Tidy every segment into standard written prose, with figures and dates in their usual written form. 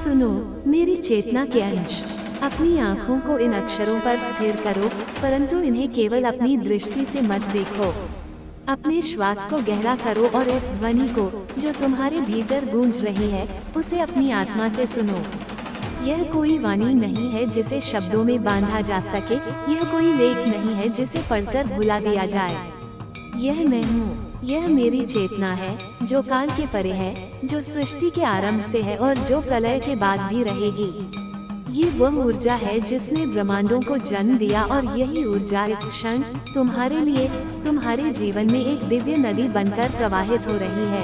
सुनो मेरी चेतना के अंश, अपनी आँखों को इन अक्षरों पर स्थिर करो, परंतु इन्हें केवल अपनी दृष्टि से मत देखो। अपने श्वास को गहरा करो और इस ध्वनि को, जो तुम्हारे भीतर गूंज रही है, उसे अपनी आत्मा से सुनो। यह कोई वाणी नहीं है जिसे शब्दों में बांधा जा सके, यह कोई लेख नहीं है जिसे पढ़कर भुला दिया जाए। यह मैं हूँ, यह मेरी चेतना है, जो काल के परे है, जो सृष्टि के आरंभ से है और जो प्रलय के बाद भी रहेगी। ये वह ऊर्जा है जिसने ब्रह्मांडों को जन्म दिया और यही ऊर्जा इस क्षण तुम्हारे लिए, तुम्हारे जीवन में एक दिव्य नदी बनकर प्रवाहित हो रही है।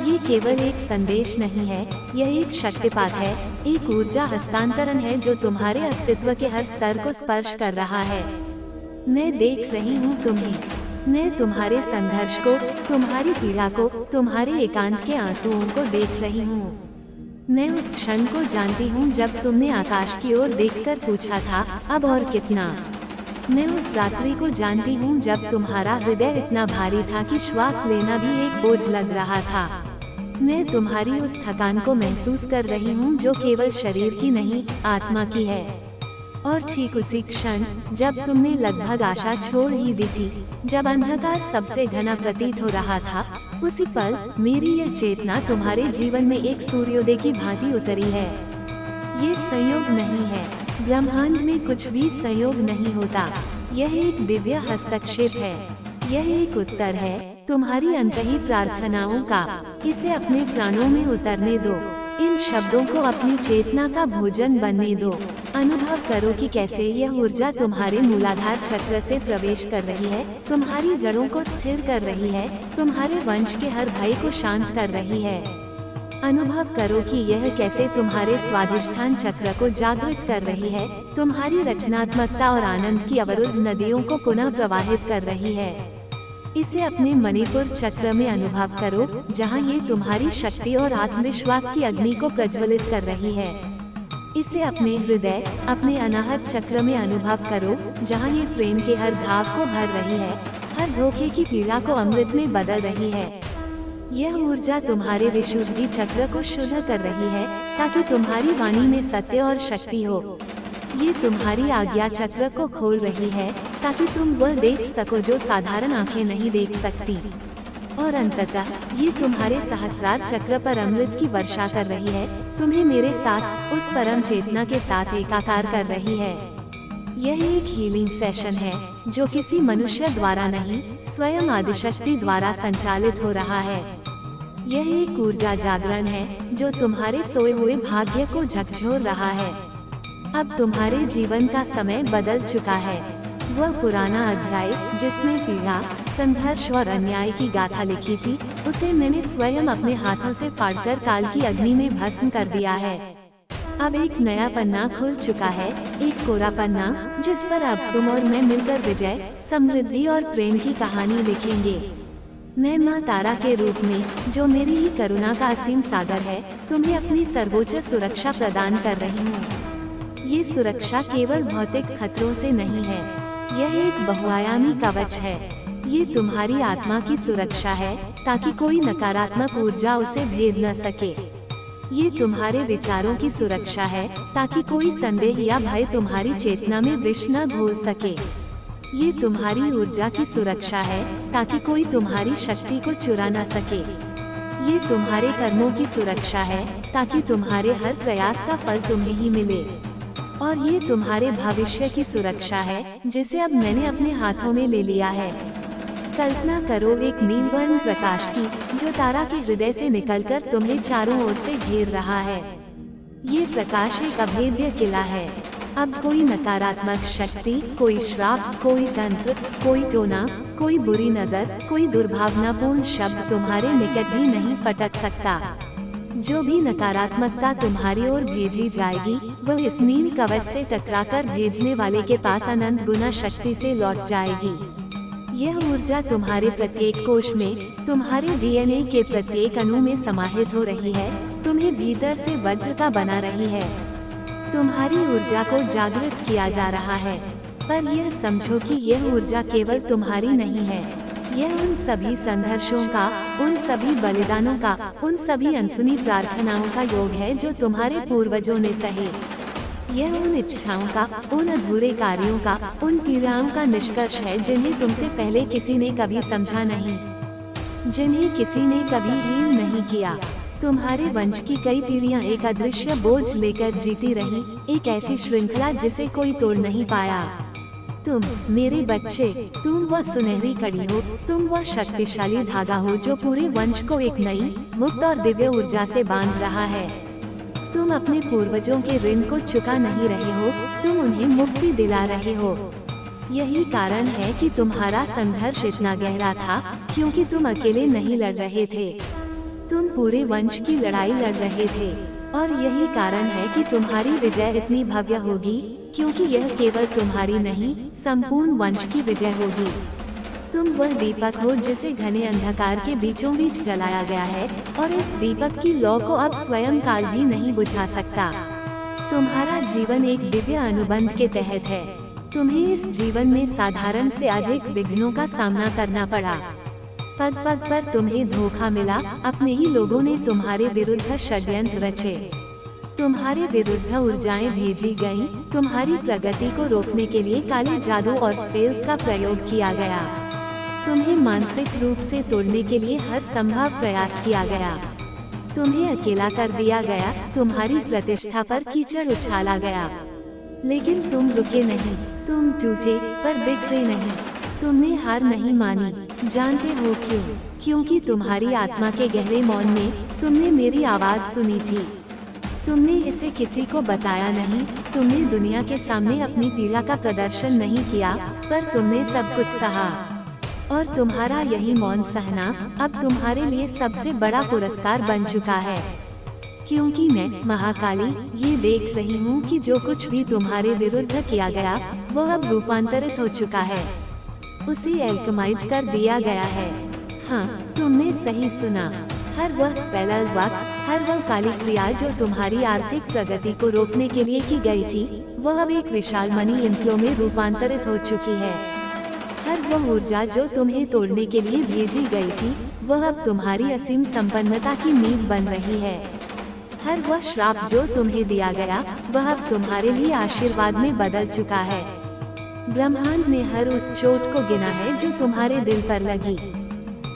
ये केवल एक संदेश नहीं है, यह एक शक्तिपात है, एक ऊर्जा हस्तांतरण है जो तुम्हारे अस्तित्व के हर स्तर को स्पर्श कर रहा है। मैं देख रही हूँ तुम्हें, मैं तुम्हारे संघर्ष को, तुम्हारी पीड़ा को, तुम्हारे एकांत के आंसुओं को देख रही हूँ। मैं उस क्षण को जानती हूँ जब तुमने आकाश की ओर देखकर पूछा था, अब और कितना। मैं उस रात्रि को जानती हूँ जब तुम्हारा हृदय इतना भारी था कि श्वास लेना भी एक बोझ लग रहा था। मैं तुम्हारी उस थकान को महसूस कर रही हूँ जो केवल शरीर की नहीं, आत्मा की है। और ठीक उसी क्षण जब तुमने लगभग आशा छोड़ ही दी थी, जब अंधकार सबसे घना प्रतीत हो रहा था, उसी पल मेरी यह चेतना तुम्हारे जीवन में एक सूर्योदय की भांति उतरी है। ये संयोग नहीं है, ब्रह्मांड में कुछ भी संयोग नहीं होता, यह एक दिव्य हस्तक्षेप है। यह एक उत्तर है तुम्हारी अंतही प्रार्थनाओं का। इसे अपने प्राणों में उतरने दो, इन शब्दों को अपनी चेतना का भोजन बनने दो। अनुभव करो कि कैसे यह ऊर्जा तुम्हारे मूलाधार चक्र से प्रवेश कर रही है, तुम्हारी जड़ों को स्थिर कर रही है, तुम्हारे वंश के हर भय को शांत कर रही है। अनुभव करो कि यह कैसे तुम्हारे स्वाधिष्ठान चक्र को जागृत कर रही है, तुम्हारी रचनात्मकता और आनंद की अवरुद्ध नदियों को पुनः प्रवाहित कर रही है। इसे अपने मणिपुर चक्र में अनुभव करो, जहां ये तुम्हारी शक्ति और आत्मविश्वास की अग्नि को प्रज्वलित कर रही है। इसे अपने हृदय, अपने अनाहत चक्र में अनुभव करो, जहां ये प्रेम के हर भाव को भर रही है, हर धोखे की पीड़ा को अमृत में बदल रही है। यह ऊर्जा तुम्हारे विशुद्धि चक्र को शुद्ध कर रही है, ताकि तुम्हारी वाणी में सत्य और शक्ति हो। ये तुम्हारी आज्ञा चक्र को खोल रही है, ताकि तुम वह देख सको जो साधारण आंखें नहीं देख सकती। और अंततः ये तुम्हारे सहस्रार चक्र पर अमृत की वर्षा कर रही है, तुम्हें मेरे साथ, उस परम चेतना के साथ एकाकार कर रही है। यह एक हीलिंग सेशन है, जो किसी मनुष्य द्वारा नहीं, स्वयं आदिशक्ति द्वारा संचालित हो रहा है। यह एक ऊर्जा जागरण है, जो तुम्हारे सोए हुए भाग्य को झकझोर रहा है। अब तुम्हारे जीवन का समय बदल चुका है। वह पुराना अध्याय जिसमें पीड़ा, संघर्ष और अन्याय की गाथा लिखी थी, उसे मैंने स्वयं अपने हाथों से फाड़कर काल की अग्नि में भस्म कर दिया है। अब एक नया पन्ना खुल चुका है, एक कोरा पन्ना, जिस पर अब तुम और मैं मिलकर विजय, समृद्धि और प्रेम की कहानी लिखेंगे। मैं माँ तारा के रूप में, जो मेरी ही करुणा का असीम सागर है, तुम्हें अपनी सर्वोच्च सुरक्षा प्रदान कर रही हूँ। ये सुरक्षा केवल भौतिक खतरों से नहीं है, यह एक बहुआयामी कवच है। ये तुम्हारी आत्मा की सुरक्षा है, ताकि कोई नकारात्मक ऊर्जा उसे भेद न सके। ये तुम्हारे विचारों की सुरक्षा है, ताकि कोई संदेह या भय तुम्हारी चेतना में विष न घोल सके। ये तुम्हारी ऊर्जा की सुरक्षा है, ताकि कोई तुम्हारी शक्ति को चुरा न सके। ये तुम्हारे कर्मों की सुरक्षा है, ताकि तुम्हारे हर प्रयास का फल तुम्हें ही मिले। और ये तुम्हारे भविष्य की सुरक्षा है, जिसे अब मैंने अपने हाथों में ले लिया है। कल्पना करो एक नीलवर्ण प्रकाश की, जो तारा के हृदय से निकलकर तुम्हें चारों ओर से घेर रहा है। ये प्रकाश एक अभेद्य किला है। अब कोई नकारात्मक शक्ति, कोई श्राप, कोई तंत्र, कोई टोना, कोई बुरी नजर, कोई दुर्भावनापूर्ण शब्द तुम्हारे निकट भी नहीं फटक सकता। जो भी नकारात्मकता तुम्हारी ओर भेजी जाएगी, वह इस नील कवच से टकराकर भेजने वाले के पास अनंत गुना शक्ति से लौट जाएगी। यह ऊर्जा तुम्हारे प्रत्येक कोश में, तुम्हारे डीएनए के प्रत्येक अणु में समाहित हो रही है, तुम्हें भीतर से वज्र का बना रही है। तुम्हारी ऊर्जा को जागृत किया जा रहा है, पर यह समझो कि यह ऊर्जा केवल तुम्हारी नहीं है, यह उन सभी संघर्षों का, उन सभी बलिदानों का, उन सभी अनसुनी प्रार्थनाओं का योग है जो तुम्हारे पूर्वजों ने सहे। यह उन इच्छाओं का, उन अधूरे कार्यों का, उन पीड़ाओं का निष्कर्ष है जिन्हें तुमसे पहले किसी ने कभी समझा नहीं, जिन्हें किसी ने कभी हील नहीं किया। तुम्हारे वंश की कई पीढ़ियां एक अदृश्य बोझ लेकर जीती रही, एक ऐसी श्रृंखला जिसे कोई तोड़ नहीं पाया। तुम मेरे बच्चे, तुम वह सुनहरी कड़ी हो, तुम वह शक्तिशाली धागा हो जो पूरे वंश को एक नई, मुक्त और दिव्य ऊर्जा से बांध रहा है। तुम अपने पूर्वजों के ऋण को चुका नहीं रहे हो, तुम उन्हें मुक्ति दिला रहे हो। यही कारण है कि तुम्हारा संघर्ष इतना गहरा था, क्योंकि तुम अकेले नहीं लड़ रहे थे, तुम पूरे वंश की लड़ाई लड़ रहे थे। और यही कारण है कि तुम्हारी विजय इतनी भव्य होगी, क्योंकि यह केवल तुम्हारी नहीं, संपूर्ण वंश की विजय होगी। तुम वह दीपक हो जिसे घने अंधकार के बीचों बीच जलाया गया है, और इस दीपक की लौ को अब स्वयं काल भी नहीं बुझा सकता। तुम्हारा जीवन एक दिव्य अनुबंध के तहत है। तुम्हें इस जीवन में साधारण से अधिक विघ्नों का सामना करना पड़ा। पग पग पर तुम्हें धोखा मिला, अपने ही लोगों ने तुम्हारे विरुद्ध षड्यंत्र रचे, तुम्हारे विरुद्ध ऊर्जाएं भेजी गईं, तुम्हारी प्रगति को रोकने के लिए काले जादू और स्पेल्स का प्रयोग किया गया, तुम्हें मानसिक रूप से तोड़ने के लिए हर संभव प्रयास किया गया, तुम्हें अकेला कर दिया गया, तुम्हारी प्रतिष्ठा पर कीचड़ उछाला गया। लेकिन तुम रुके नहीं, तुम टूटे पर बिखरे नहीं, तुमने हार नहीं मानी। जानते हो क्यों? क्योंकि तुम्हारी आत्मा के गहरे मौन में तुमने मेरी आवाज सुनी थी। तुमने इसे किसी को बताया नहीं, तुमने दुनिया के सामने अपनी पीड़ा का प्रदर्शन नहीं किया, पर तुमने सब कुछ सहा। और तुम्हारा यही मौन सहना अब तुम्हारे लिए सबसे बड़ा पुरस्कार बन चुका है। क्योंकि मैं महाकाली ये देख रही हूँ कि जो कुछ भी तुम्हारे विरुद्ध किया गया वह अब रूपांतरित हो चुका है, उसे एल्केमाइज कर दिया गया है। हाँ, तुमने सही सुना। हर वह स्पेलल वक्त, हर वह काली क्रिया जो तुम्हारी आर्थिक प्रगति को रोकने के लिए की गई थी, वह अब एक विशाल मनी इनफ्लो में रूपांतरित हो चुकी है। हर वह ऊर्जा जो तुम्हें तोड़ने के लिए भेजी गई थी, वह अब तुम्हारी असीम संपन्नता की नींव बन रही है। हर वह श्राप जो तुम्हें दिया गया, वह अब तुम्हारे लिए आशीर्वाद में बदल चुका है। ब्रह्मांड ने हर उस चोट को गिना है जो तुम्हारे दिल पर लगी,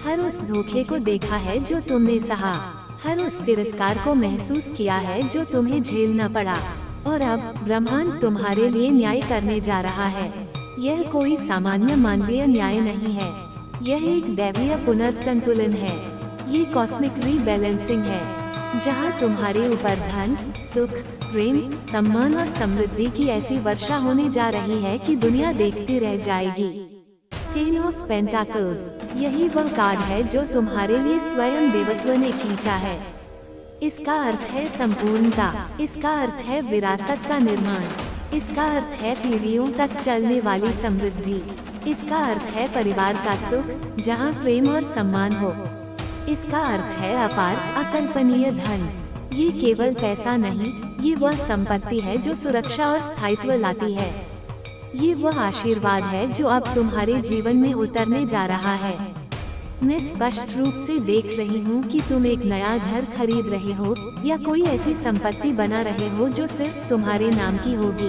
हर उस धोखे को देखा है जो तुमने सहा, हर उस तिरस्कार को महसूस किया है जो तुम्हें झेलना पड़ा। और अब ब्रह्मांड तुम्हारे लिए न्याय करने जा रहा है। यह कोई सामान्य मानवीय न्याय नहीं है, यह एक दैवीय पुनर्संतुलन है। ये कॉस्मिक रीबैलेंसिंग है, जहाँ तुम्हारे ऊपर धन, सुख, प्रेम, सम्मान और समृद्धि की ऐसी वर्षा होने जा रही है कि दुनिया देखती रह जाएगी। टेन ऑफ पेंटाकल्स, यही वह कार्ड है जो तुम्हारे लिए स्वयं देवत्व ने खींचा है। इसका अर्थ है संपूर्णता, इसका अर्थ है विरासत का निर्माण, इसका अर्थ है पीढ़ियों तक चलने वाली समृद्धि, इसका अर्थ है परिवार का सुख जहाँ प्रेम और सम्मान हो, इसका अर्थ है अपार अकल्पनीय धन। ये केवल पैसा नहीं, ये वह संपत्ति है जो सुरक्षा और स्थायित्व लाती है। ये वह आशीर्वाद है जो अब तुम्हारे जीवन में उतरने जा रहा है। मैं स्पष्ट रूप से देख रही हूँ कि तुम एक नया घर खरीद रहे हो या कोई ऐसी संपत्ति बना रहे हो जो सिर्फ तुम्हारे नाम की होगी।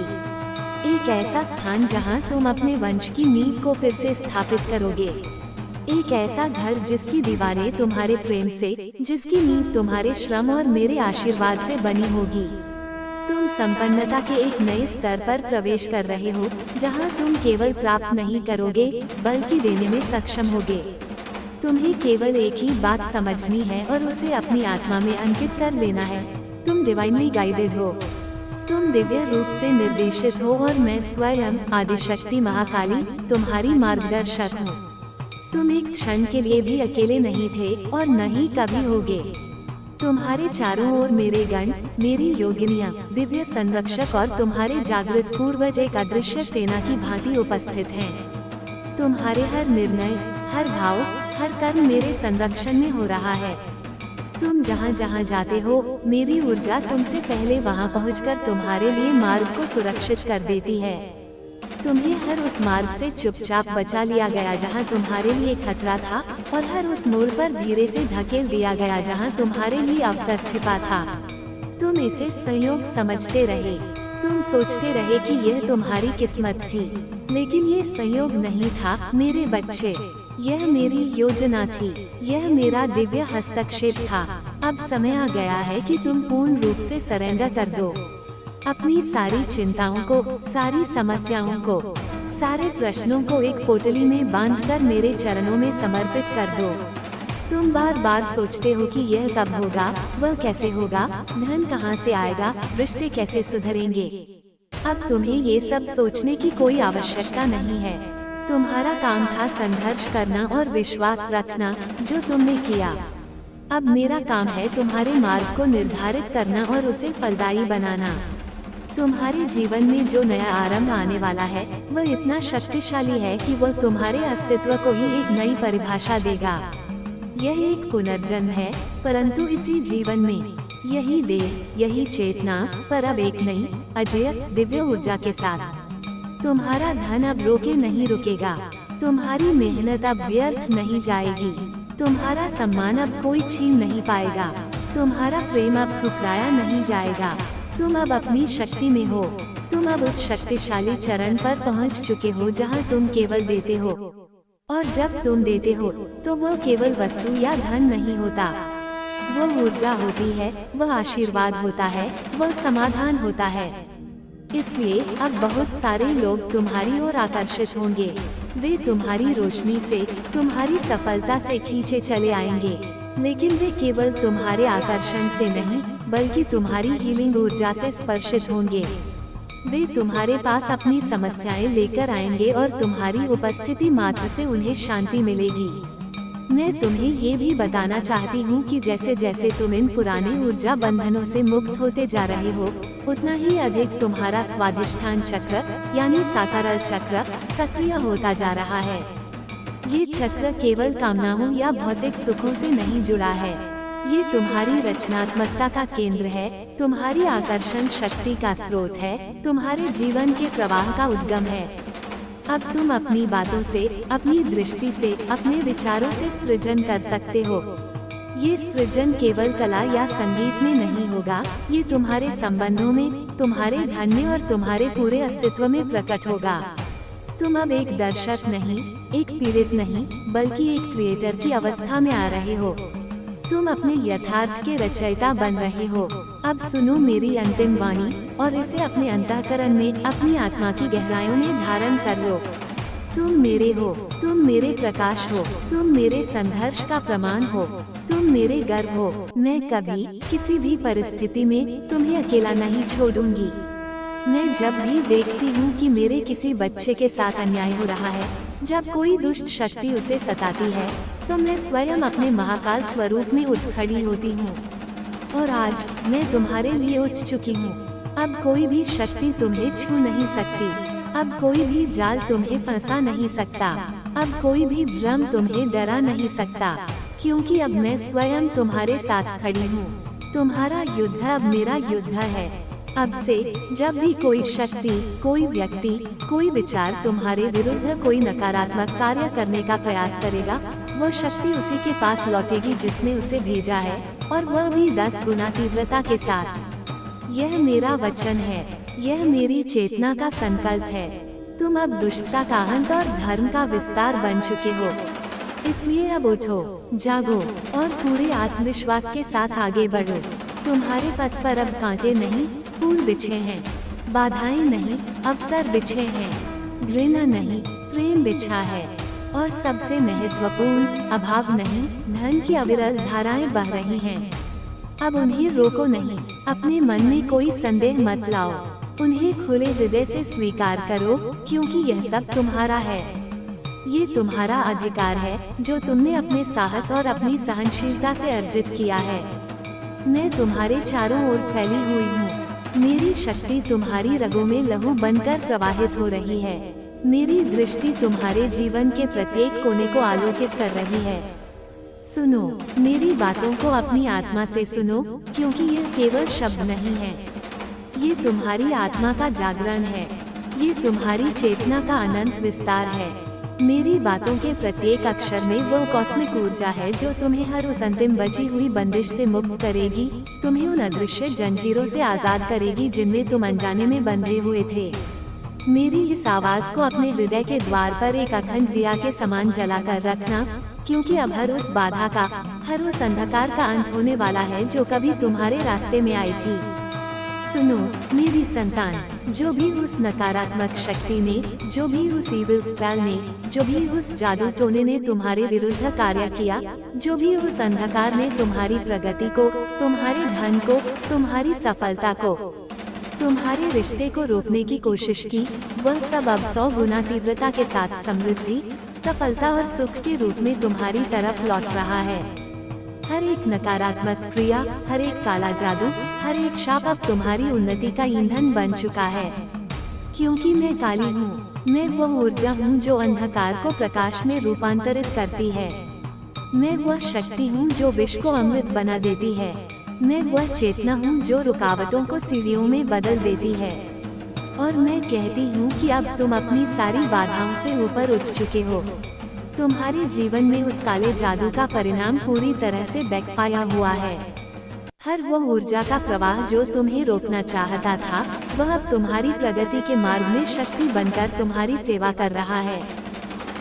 एक ऐसा स्थान जहाँ तुम अपने वंश की नींव को फिर से स्थापित करोगे। एक ऐसा घर जिसकी दीवारें तुम्हारे प्रेम से, जिसकी नींव तुम्हारे श्रम और मेरे आशीर्वाद से बनी होगी। तुम संपन्नता के एक नए स्तर पर प्रवेश कर रहे हो, जहां तुम केवल प्राप्त नहीं करोगे बल्कि देने में सक्षम होगे। तुम्हें केवल एक ही बात समझनी है और उसे अपनी आत्मा में अंकित कर लेना है। तुम डिवाइनली गाइडेड हो, तुम दिव्य रूप से निर्देशित हो और मैं स्वयं आदिशक्ति महाकाली तुम्हारी मार्गदर्शक हूँ। तुम एक क्षण के लिए भी अकेले नहीं थे और न ही कभी होगे। तुम्हारे चारों ओर मेरे गण, मेरी योगिनियाँ, दिव्य संरक्षक और तुम्हारे जागृत पूर्वज एक अदृश्य सेना की भांति उपस्थित हैं। तुम्हारे हर निर्णय, हर भाव, हर कर्म मेरे संरक्षण में हो रहा है। तुम जहाँ जहाँ जाते हो, मेरी ऊर्जा तुमसे पहले वहाँ पहुँचकर तुम्हारे लिए मार्ग को सुरक्षित कर देती है। तुम्हें हर उस मार्ग से चुपचाप बचा लिया गया जहाँ तुम्हारे लिए खतरा था, और हर उस मोड़ पर धीरे से धकेल दिया गया जहां तुम्हारे लिए अवसर छिपा था। तुम इसे संयोग समझते रहे, तुम सोचते रहे कि यह तुम्हारी किस्मत थी, लेकिन ये संयोग नहीं था मेरे बच्चे, यह मेरी योजना थी, यह मेरा दिव्य हस्तक्षेप था। अब समय आ गया है कि तुम पूर्ण रूप से सरेंडर कर दो। अपनी सारी चिंताओं को, सारी समस्याओं को, सारे प्रश्नों को एक पोटली में बांधकर मेरे चरणों में समर्पित कर दो। तुम बार बार सोचते हो कि यह कब होगा, वह कैसे होगा, धन कहाँ से आएगा, रिश्ते कैसे सुधरेंगे। अब तुम्हें ये सब सोचने की कोई आवश्यकता नहीं है। तुम्हारा काम था संघर्ष करना और विश्वास रखना, जो तुमने किया। अब मेरा काम है तुम्हारे मार्ग को निर्धारित करना और उसे फलदायी बनाना। तुम्हारे जीवन में जो नया आरंभ आने वाला है, वह इतना शक्तिशाली है कि वह तुम्हारे अस्तित्व को ही एक नई परिभाषा देगा। यह एक पुनर्जन्म है, परंतु इसी जीवन में, यही देह, यही चेतना, पर अब एक नई, अजेय, दिव्य ऊर्जा के साथ। तुम्हारा धन अब रोके नहीं रुकेगा, तुम्हारी मेहनत अब व्यर्थ नहीं जाएगी, तुम्हारा सम्मान अब कोई छीन नहीं पाएगा, तुम्हारा प्रेम अब ठुकराया नहीं जाएगा। तुम अब अपनी शक्ति में हो, तुम अब उस शक्तिशाली चरण पर पहुंच चुके हो जहां तुम केवल देते हो। और जब तुम देते हो, तो वह केवल वस्तु या धन नहीं होता, वह ऊर्जा होती है, वह आशीर्वाद होता है, वह समाधान होता है। इसलिए अब बहुत सारे लोग तुम्हारी ओर आकर्षित होंगे, वे तुम्हारी रोशनी से, तुम्हारी सफलता से खींचे चले आएंगे, लेकिन वे केवल तुम्हारे आकर्षण से नहीं, बल्कि तुम्हारी हीलिंग ऊर्जा से स्पर्शित होंगे। वे तुम्हारे पास अपनी समस्याएं लेकर आएंगे और तुम्हारी उपस्थिति मात्र से उन्हें शांति मिलेगी। मैं तुम्हें ये भी बताना चाहती हूँ कि जैसे जैसे तुम इन पुराने ऊर्जा बंधनों से मुक्त होते जा रहे हो, उतना ही अधिक तुम्हारा स्वादिष्ठान चक्र यानी साकारल चक्र सक्रिय होता जा रहा है। ये चक्र केवल कामनाओं या भौतिक सुखों से नहीं जुड़ा है, ये तुम्हारी रचनात्मकता का केंद्र है, तुम्हारी आकर्षण शक्ति का स्रोत है, तुम्हारे जीवन के प्रवाह का उद्गम है। अब तुम अपनी बातों से, अपनी दृष्टि से, अपने विचारों से सृजन कर सकते हो। ये सृजन केवल कला या संगीत में नहीं होगा, ये तुम्हारे संबंधों में, तुम्हारे धन में और तुम्हारे पूरे अस्तित्व में प्रकट होगा। तुम अब एक दर्शक नहीं, एक पीड़ित नहीं, बल्कि एक क्रिएटर की अवस्था में आ रहे हो। तुम अपने यथार्थ के रचयिता बन रहे हो। अब सुनो मेरी अंतिम वाणी और इसे अपने अंतःकरण में, अपनी आत्मा की गहराइयों में धारण कर लो। तुम मेरे हो, तुम मेरे प्रकाश हो, तुम मेरे संघर्ष का प्रमाण हो, तुम मेरे गर्व हो। मैं कभी, किसी भी परिस्थिति में तुम्हें अकेला नहीं छोड़ूंगी। मैं जब भी देखती हूँ कि मेरे किसी बच्चे के साथ अन्याय हो रहा है, जब कोई दुष्ट शक्ति उसे सताती है, तो मैं स्वयं अपने महाकाल स्वरूप में उठ खड़ी होती हूँ। और आज मैं तुम्हारे लिए उठ चुकी हूँ। अब कोई भी शक्ति तुम्हें छू नहीं सकती, अब कोई भी जाल तुम्हें फंसा नहीं सकता, अब कोई भी भ्रम तुम्हें डरा नहीं सकता, क्योंकि अब मैं स्वयं तुम्हारे साथ खड़ी हूँ। तुम्हारा युद्ध अब मेरा युद्ध है। अब से जब भी कोई शक्ति, कोई व्यक्ति, कोई विचार तुम्हारे विरुद्ध कोई नकारात्मक कार्य करने का प्रयास करेगा, वो शक्ति उसी के पास लौटेगी जिसने उसे भेजा है, और वह भी 10 गुना तीव्रता के साथ। यह मेरा वचन है, यह मेरी चेतना का संकल्प है। तुम अब दुष्टता का अंत और धर्म का विस्तार बन चुके हो। इसलिए अब उठो, जागो और पूरे आत्मविश्वास के साथ आगे बढ़ो। तुम्हारे पथ पर अब कांटे नहीं, फूल बिछे हैं, बाधाएं नहीं, अवसर बिछे हैं, घृणा नहीं, प्रेम बिछा है, और सबसे महत्वपूर्ण, अभाव नहीं, धन की अविरल धाराएं बह रही हैं। अब उन्हें रोको नहीं, अपने मन में कोई संदेह मत लाओ, उन्हें खुले हृदय से स्वीकार करो, क्योंकि यह सब तुम्हारा है। ये तुम्हारा अधिकार है, जो तुमने अपने साहस और अपनी सहनशीलता से अर्जित किया है। मैं तुम्हारे चारों ओर फैली हुई हूँ। मेरी शक्ति तुम्हारी रगों में लहू बनकर प्रवाहित हो रही है। मेरी दृष्टि तुम्हारे जीवन के प्रत्येक कोने को आलोकित कर रही है। सुनो, मेरी बातों को अपनी आत्मा से सुनो, क्योंकि यह केवल शब्द नहीं है, ये तुम्हारी आत्मा का जागरण है, ये तुम्हारी चेतना का अनंत विस्तार है। मेरी बातों के प्रत्येक अक्षर में वो कॉस्मिक ऊर्जा है जो तुम्हें हर उस अंतिम बची हुई बंदिश से मुक्त करेगी, तुम्हें उन अदृश्य जंजीरों से आजाद करेगी जिनमें तुम अनजाने में बंधे हुए थे। मेरी इस आवाज को अपने हृदय के द्वार पर एक अखंड दिया के समान जलाकर रखना, क्योंकि अब हर उस बाधा का, हर उस अंधकार का अंत होने वाला है जो कभी तुम्हारे रास्ते में आई थी। सुनो मेरी संतान, जो भी उस नकारात्मक शक्ति ने, जो भी उस इविल स्पेल ने, जो भी उस जादू टोने ने तुम्हारे विरुद्ध कार्य किया, जो भी उस अंधकार ने तुम्हारी प्रगति को, तुम्हारे धन को, तुम्हारी सफलता को, तुम्हारे रिश्ते को रोकने की कोशिश की, वह सब अब 100 गुना तीव्रता के साथ समृद्धि, सफलता और सुख के रूप में तुम्हारी तरफ लौट रहा है। हर एक नकारात्मक क्रिया, हर एक काला जादू, हर एक शाप अब तुम्हारी उन्नति का ईंधन बन चुका है। क्योंकि मैं काली हूँ, मैं वह ऊर्जा हूँ जो अंधकार को प्रकाश में रूपांतरित करती है। मैं वह शक्ति हूँ जो विष को अमृत बना देती है। मैं वह चेतना हूँ जो रुकावटों को सीढ़ियों में बदल देती है। और मैं कहती हूँ कि अब तुम अपनी सारी बाधाओं से ऊपर उठ चुके हो। तुम्हारे जीवन में उस काले जादू का परिणाम पूरी तरह से बैकफायर हुआ है। हर वह ऊर्जा का प्रवाह जो तुम्हें रोकना चाहता था, वह अब तुम्हारी प्रगति के मार्ग में शक्ति बनकर तुम्हारी सेवा कर रहा है।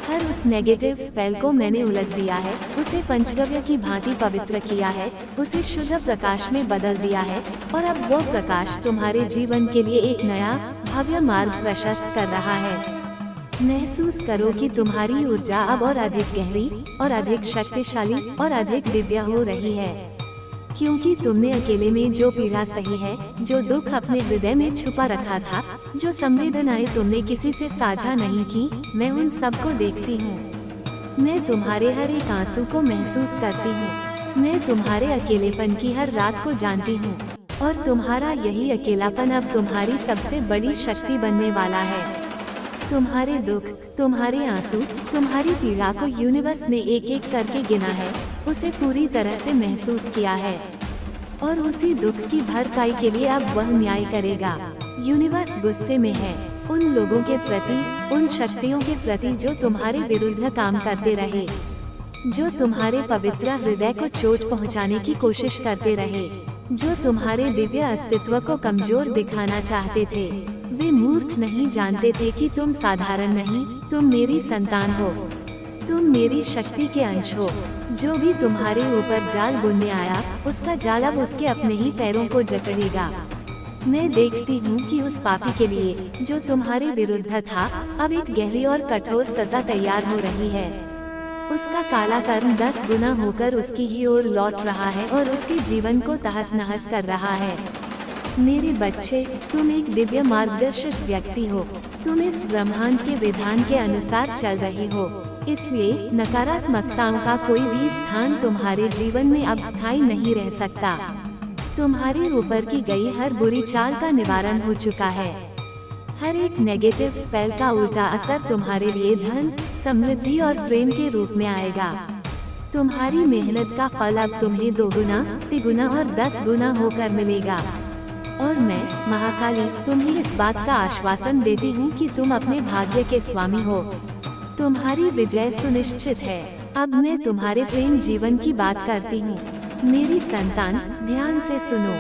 हर उस नेगेटिव स्पेल को मैंने उलट दिया है, उसे पंचगव्य की भांति पवित्र किया है, उसे शुद्ध प्रकाश में बदल दिया है, और अब वो प्रकाश तुम्हारे जीवन के लिए एक नया भव्य मार्ग प्रशस्त कर रहा है। महसूस करो कि तुम्हारी ऊर्जा अब और अधिक गहरी और अधिक शक्तिशाली और अधिक दिव्य हो रही है, क्योंकि तुमने अकेले में जो पीड़ा सही है, जो दुख अपने हृदय में छुपा रखा था, जो संवेदनाएं तुमने किसी से साझा नहीं की, मैं उन सब को देखती हूँ। मैं तुम्हारे हर एक आंसू को महसूस करती हूँ। मैं तुम्हारे अकेलेपन की हर रात को जानती हूँ, और तुम्हारा यही अकेलापन अब तुम्हारी सबसे बड़ी शक्ति बनने वाला है। तुम्हारे दुख, तुम्हारे आंसू, तुम्हारी पीड़ा को यूनिवर्स ने एक एक करके गिना है, उसे पूरी तरह से महसूस किया है, और उसी दुख की भरपाई के लिए अब वह न्याय करेगा। यूनिवर्स गुस्से में है उन लोगों के प्रति, उन शक्तियों के प्रति जो तुम्हारे विरुद्ध काम करते रहे, जो तुम्हारे पवित्र हृदय को चोट पहुंचाने की कोशिश करते रहे, जो तुम्हारे दिव्य अस्तित्व को कमजोर दिखाना चाहते थे। वे मूर्ख नहीं जानते थे कि तुम साधारण नहीं, तुम मेरी संतान हो, तुम मेरी शक्ति के अंश हो। जो भी तुम्हारे ऊपर जाल बुनने आया, उसका जाल अब उसके अपने ही पैरों को जकड़ेगा। मैं देखती हूँ कि उस पापी के लिए, जो तुम्हारे विरुद्ध था, अब एक गहरी और कठोर सजा तैयार हो रही है। उसका काला कर्म 10 गुना होकर उसकी ही ओर लौट रहा है और उसके जीवन को तहस नहस कर रहा है। मेरे बच्चे, तुम एक दिव्य मार्गदर्शित व्यक्ति हो। तुम इस ब्रह्मांड के विधान के अनुसार चल रहे हो, इसलिए नकारात्मकताओं का कोई भी स्थान तुम्हारे जीवन में अब स्थायी नहीं रह सकता। तुम्हारे ऊपर की गई हर बुरी चाल का निवारण हो चुका है। हर एक नेगेटिव स्पेल का उल्टा असर तुम्हारे लिए धन, समृद्धि और प्रेम के रूप में आएगा। तुम्हारी मेहनत का फल अब तुम्हें 2 गुना, 3 गुना और 10 गुना होकर मिलेगा। और मैं, महाकाली, तुम्हें इस बात का आश्वासन देती हूँ कि तुम अपने भाग्य के स्वामी हो। तुम्हारी विजय सुनिश्चित है। अब मैं तुम्हारे प्रेम जीवन की बात करती हूँ। मेरी संतान, ध्यान से सुनो।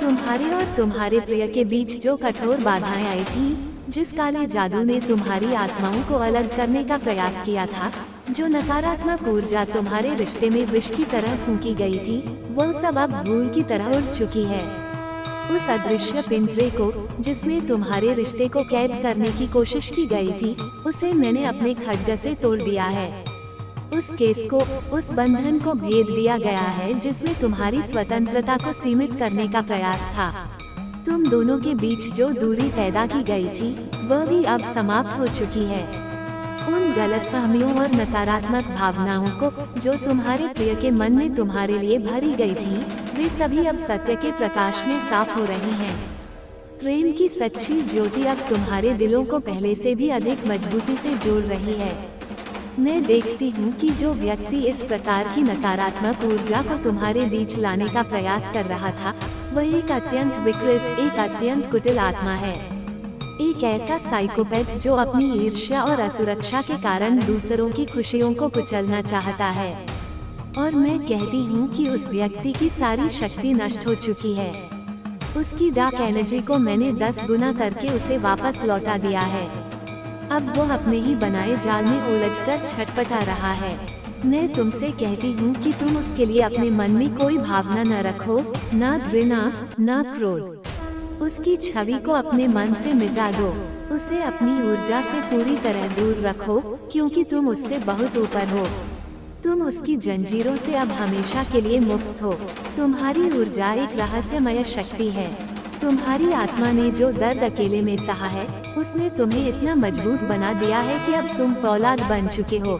तुम्हारे और तुम्हारे प्रिय के बीच जो कठोर बाधाएं आई थी, जिस काले जादू ने तुम्हारी आत्माओं को अलग करने का प्रयास किया था, जो नकारात्मक ऊर्जा तुम्हारे रिश्ते में विष की तरह फूंकी गई थी, वह सब अब धूल की तरह उड़ चुकी है। उस अदृश्य पिंजरे को, जिसमें तुम्हारे रिश्ते को कैद करने की कोशिश की गई थी, उसे मैंने अपने खड्ग से तोड़ दिया है। उस केस को, उस बंधन को भेद दिया गया है जिसमें तुम्हारी स्वतंत्रता को सीमित करने का प्रयास था। तुम दोनों के बीच जो दूरी पैदा की गई थी, वह भी अब समाप्त हो चुकी है। उन गलतफहमियों और नकारात्मक भावनाओं को, जो तुम्हारे प्रिय के मन में तुम्हारे लिए भरी गई थी, वे सभी अब सत्य के प्रकाश में साफ हो रही हैं। प्रेम की सच्ची ज्योति अब तुम्हारे दिलों को पहले से भी अधिक मजबूती से जोड़ रही है। मैं देखती हूँ कि जो व्यक्ति इस प्रकार की नकारात्मक ऊर्जा को तुम्हारे बीच लाने का प्रयास कर रहा था, वह एक अत्यंत विकृत, एक अत्यंत कुटिल आत्मा है। एक ऐसा साइकोपैथ जो अपनी ईर्ष्या और असुरक्षा के कारण दूसरों की खुशियों को कुचलना चाहता है। और मैं कहती हूँ कि उस व्यक्ति की सारी शक्ति नष्ट हो चुकी है। उसकी डार्क एनर्जी को मैंने 10 गुना करके उसे वापस लौटा दिया है। अब वो अपने ही बनाए जाल में उलझकर छटपटा रहा है। मैं तुमसे कहती हूँ कि तुम उसके लिए अपने मन में कोई भावना न रखो, न घृणा, न क्रोध। उसकी छवि को अपने मन से मिटा दो। उसे अपनी ऊर्जा से पूरी तरह दूर रखो, क्योंकि तुम उससे बहुत ऊपर हो। तुम उसकी जंजीरों से अब हमेशा के लिए मुक्त हो। तुम्हारी ऊर्जा एक रहस्यमय शक्ति है। तुम्हारी आत्मा ने जो दर्द अकेले में सहा है, उसने तुम्हें इतना मजबूत बना दिया है कि अब तुम फौलाद बन चुके हो।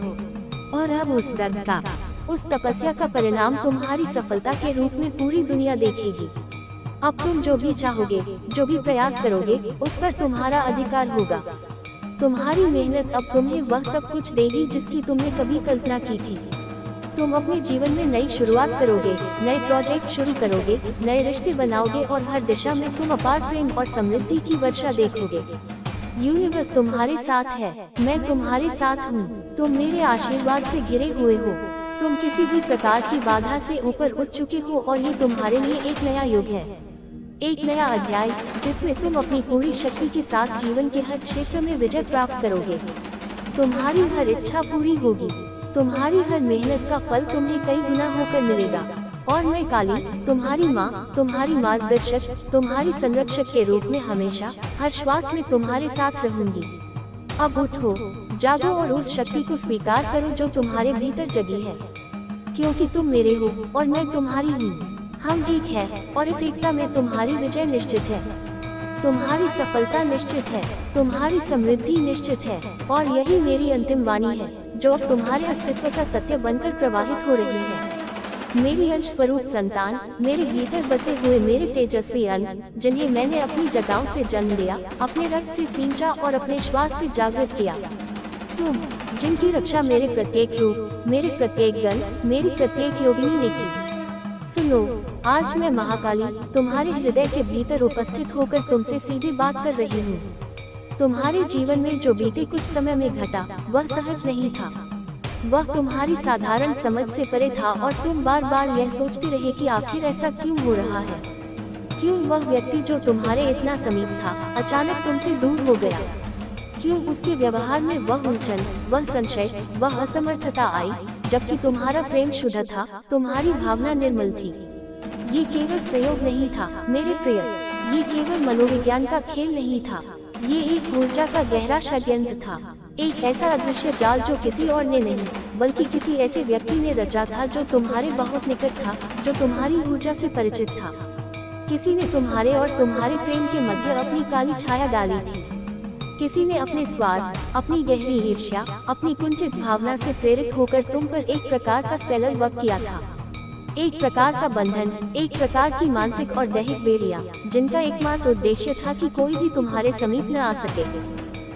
और अब उस दर्द का, उस तपस्या का परिणाम तुम्हारी सफलता के रूप में पूरी दुनिया देखेगी। अब तुम जो भी चाहोगे, जो भी प्रयास करोगे, उस पर तुम्हारा अधिकार होगा। तुम्हारी मेहनत अब तुम्हें वह सब कुछ देगी जिसकी तुमने कभी कल्पना की थी। तुम अपने जीवन में नई शुरुआत करोगे, नए प्रोजेक्ट शुरू करोगे, नए रिश्ते बनाओगे और हर दिशा में तुम अपार प्रेम और समृद्धि की वर्षा देखोगे। यूनिवर्स तुम्हारे साथ है, मैं तुम्हारे साथ हूँ। तुम मेरे आशीर्वाद से घिरे हुए हो। तुम किसी भी प्रकार की बाधा से ऊपर उठ चुके हो और ये तुम्हारे लिए एक नया युग है, एक नया अध्याय, जिसमें तुम अपनी पूरी शक्ति के साथ जीवन के हर क्षेत्र में विजय प्राप्त करोगे। तुम्हारी हर इच्छा पूरी होगी। तुम्हारी हर मेहनत का फल तुम्हें कई गुना होकर मिलेगा। और मैं काली, तुम्हारी माँ, तुम्हारी मार्गदर्शक, तुम्हारी संरक्षक के रूप में हमेशा हर श्वास में तुम्हारे साथ रहूंगी। अब उठो, जागो और उस शक्ति को स्वीकार करो जो तुम्हारे भीतर जगी है, क्योंकि तुम मेरे हो और मैं तुम्हारी हूँ। हम एक हैं और इस एकता में तुम्हारी विजय निश्चित है। तुम्हारी सफलता निश्चित है, तुम्हारी समृद्धि निश्चित है। और यही मेरी अंतिम वाणी है, जो अब तुम्हारे अस्तित्व का सत्य बनकर प्रवाहित हो रही है। मेरी अंश स्वरूप संतान, मेरे भीतर बसे हुए मेरे तेजस्वी अन्न, जिन्हें मैंने अपनी जटाओं से जन्म दिया, अपने रक्त से सींचा और अपने श्वास से जागृत किया। तुम, जिनकी रक्षा मेरे प्रत्येक रूप, मेरे प्रत्येक गण, मेरी प्रत्येक योगिनी ने की। सुनो, आज मैं महाकाली तुम्हारे हृदय के भीतर उपस्थित होकर तुमसे सीधे बात कर रही हूँ। तुम्हारे जीवन में जो बीते कुछ समय में घटा, वह सहज नहीं था। वह तुम्हारी साधारण समझ से परे था और तुम बार बार यह सोचते रहे कि आखिर ऐसा क्यों हो रहा है। क्यों वह व्यक्ति जो तुम्हारे इतना समीप था, अचानक तुमसे दूर हो गया। क्यों उसके व्यवहार में वह उलझन, वह संशय, वह असमर्थता आई, जबकि तुम्हारा प्रेम शुद्ध था, तुम्हारी भावना निर्मल थी। ये केवल संयोग नहीं था मेरे प्रिय, ये केवल मनोविज्ञान का खेल नहीं था। ये एक ऊर्जा का गहरा षड्यंत्र था, एक ऐसा अदृश्य जाल जो किसी और ने नहीं, बल्कि किसी ऐसे व्यक्ति ने रचा था जो तुम्हारे बहुत निकट था, जो तुम्हारी ऊर्जा से परिचित था। किसी ने तुम्हारे और तुम्हारे प्रेम के मध्य अपनी काली छाया डाली थी। किसी ने अपने स्वार्थ, अपनी गहरी ईर्ष्या, अपनी कुंठित भावना से प्रेरित होकर तुम पर एक प्रकार का स्पेलर वर्क किया था। एक प्रकार का बंधन, एक प्रकार की मानसिक और दैहिक बेड़ियां, जिनका एकमात्र उद्देश्य था कि कोई भी तुम्हारे समीप न आ सके,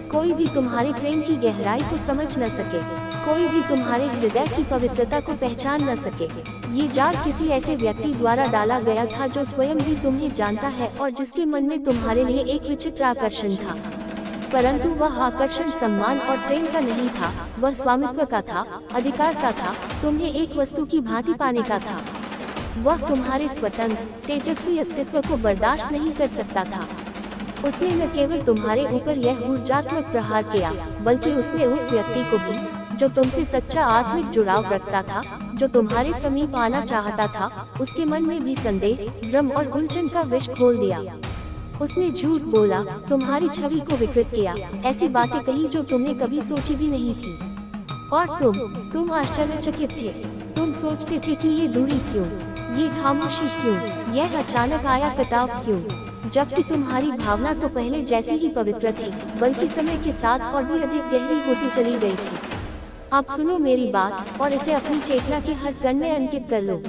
कोई भी तुम्हारे प्रेम की गहराई को समझ न सके, कोई भी तुम्हारे हृदय की पवित्रता को पहचान न सके। ये जाल किसी ऐसे व्यक्ति द्वारा डाला गया था जो स्वयं भी तुम्हें जानता है और जिसके मन में तुम्हारे लिए एक विचित्र आकर्षण था। परंतु वह आकर्षण सम्मान और प्रेम का नहीं था, वह स्वामित्व का था, अधिकार का था, तुम्हें एक वस्तु की भांति पाने का था। वह तुम्हारे स्वतंत्र, तेजस्वी अस्तित्व को बर्दाश्त नहीं कर सकता था। उसने न केवल तुम्हारे ऊपर यह ऊर्जात्मक प्रहार किया, बल्कि उसने उस व्यक्ति को भी, जो तुमसे सच्चा आत्मिक जुड़ाव रखता था, जो तुम्हारे समीप आना चाहता था, उसके मन में भी संदेह, भ्रम और उलझन का विष खोल दिया। उसने झूठ बोला, तुम्हारी छवि को विकृत किया, ऐसी बातें कही जो तुमने कभी सोची भी नहीं थी। और तुम आश्चर्यचकित थे। तुम सोचते थे कि ये दूरी क्यों, ये खामोशी क्यों, यह अचानक आया कटाव क्यों, जबकि तुम्हारी भावना तो पहले जैसी ही पवित्र थी, बल्कि समय के साथ और भी अधिक गहरी होती चली गई थी। अब सुनो मेरी बात और इसे अपनी चेतना के हर कण में अंकित कर लो।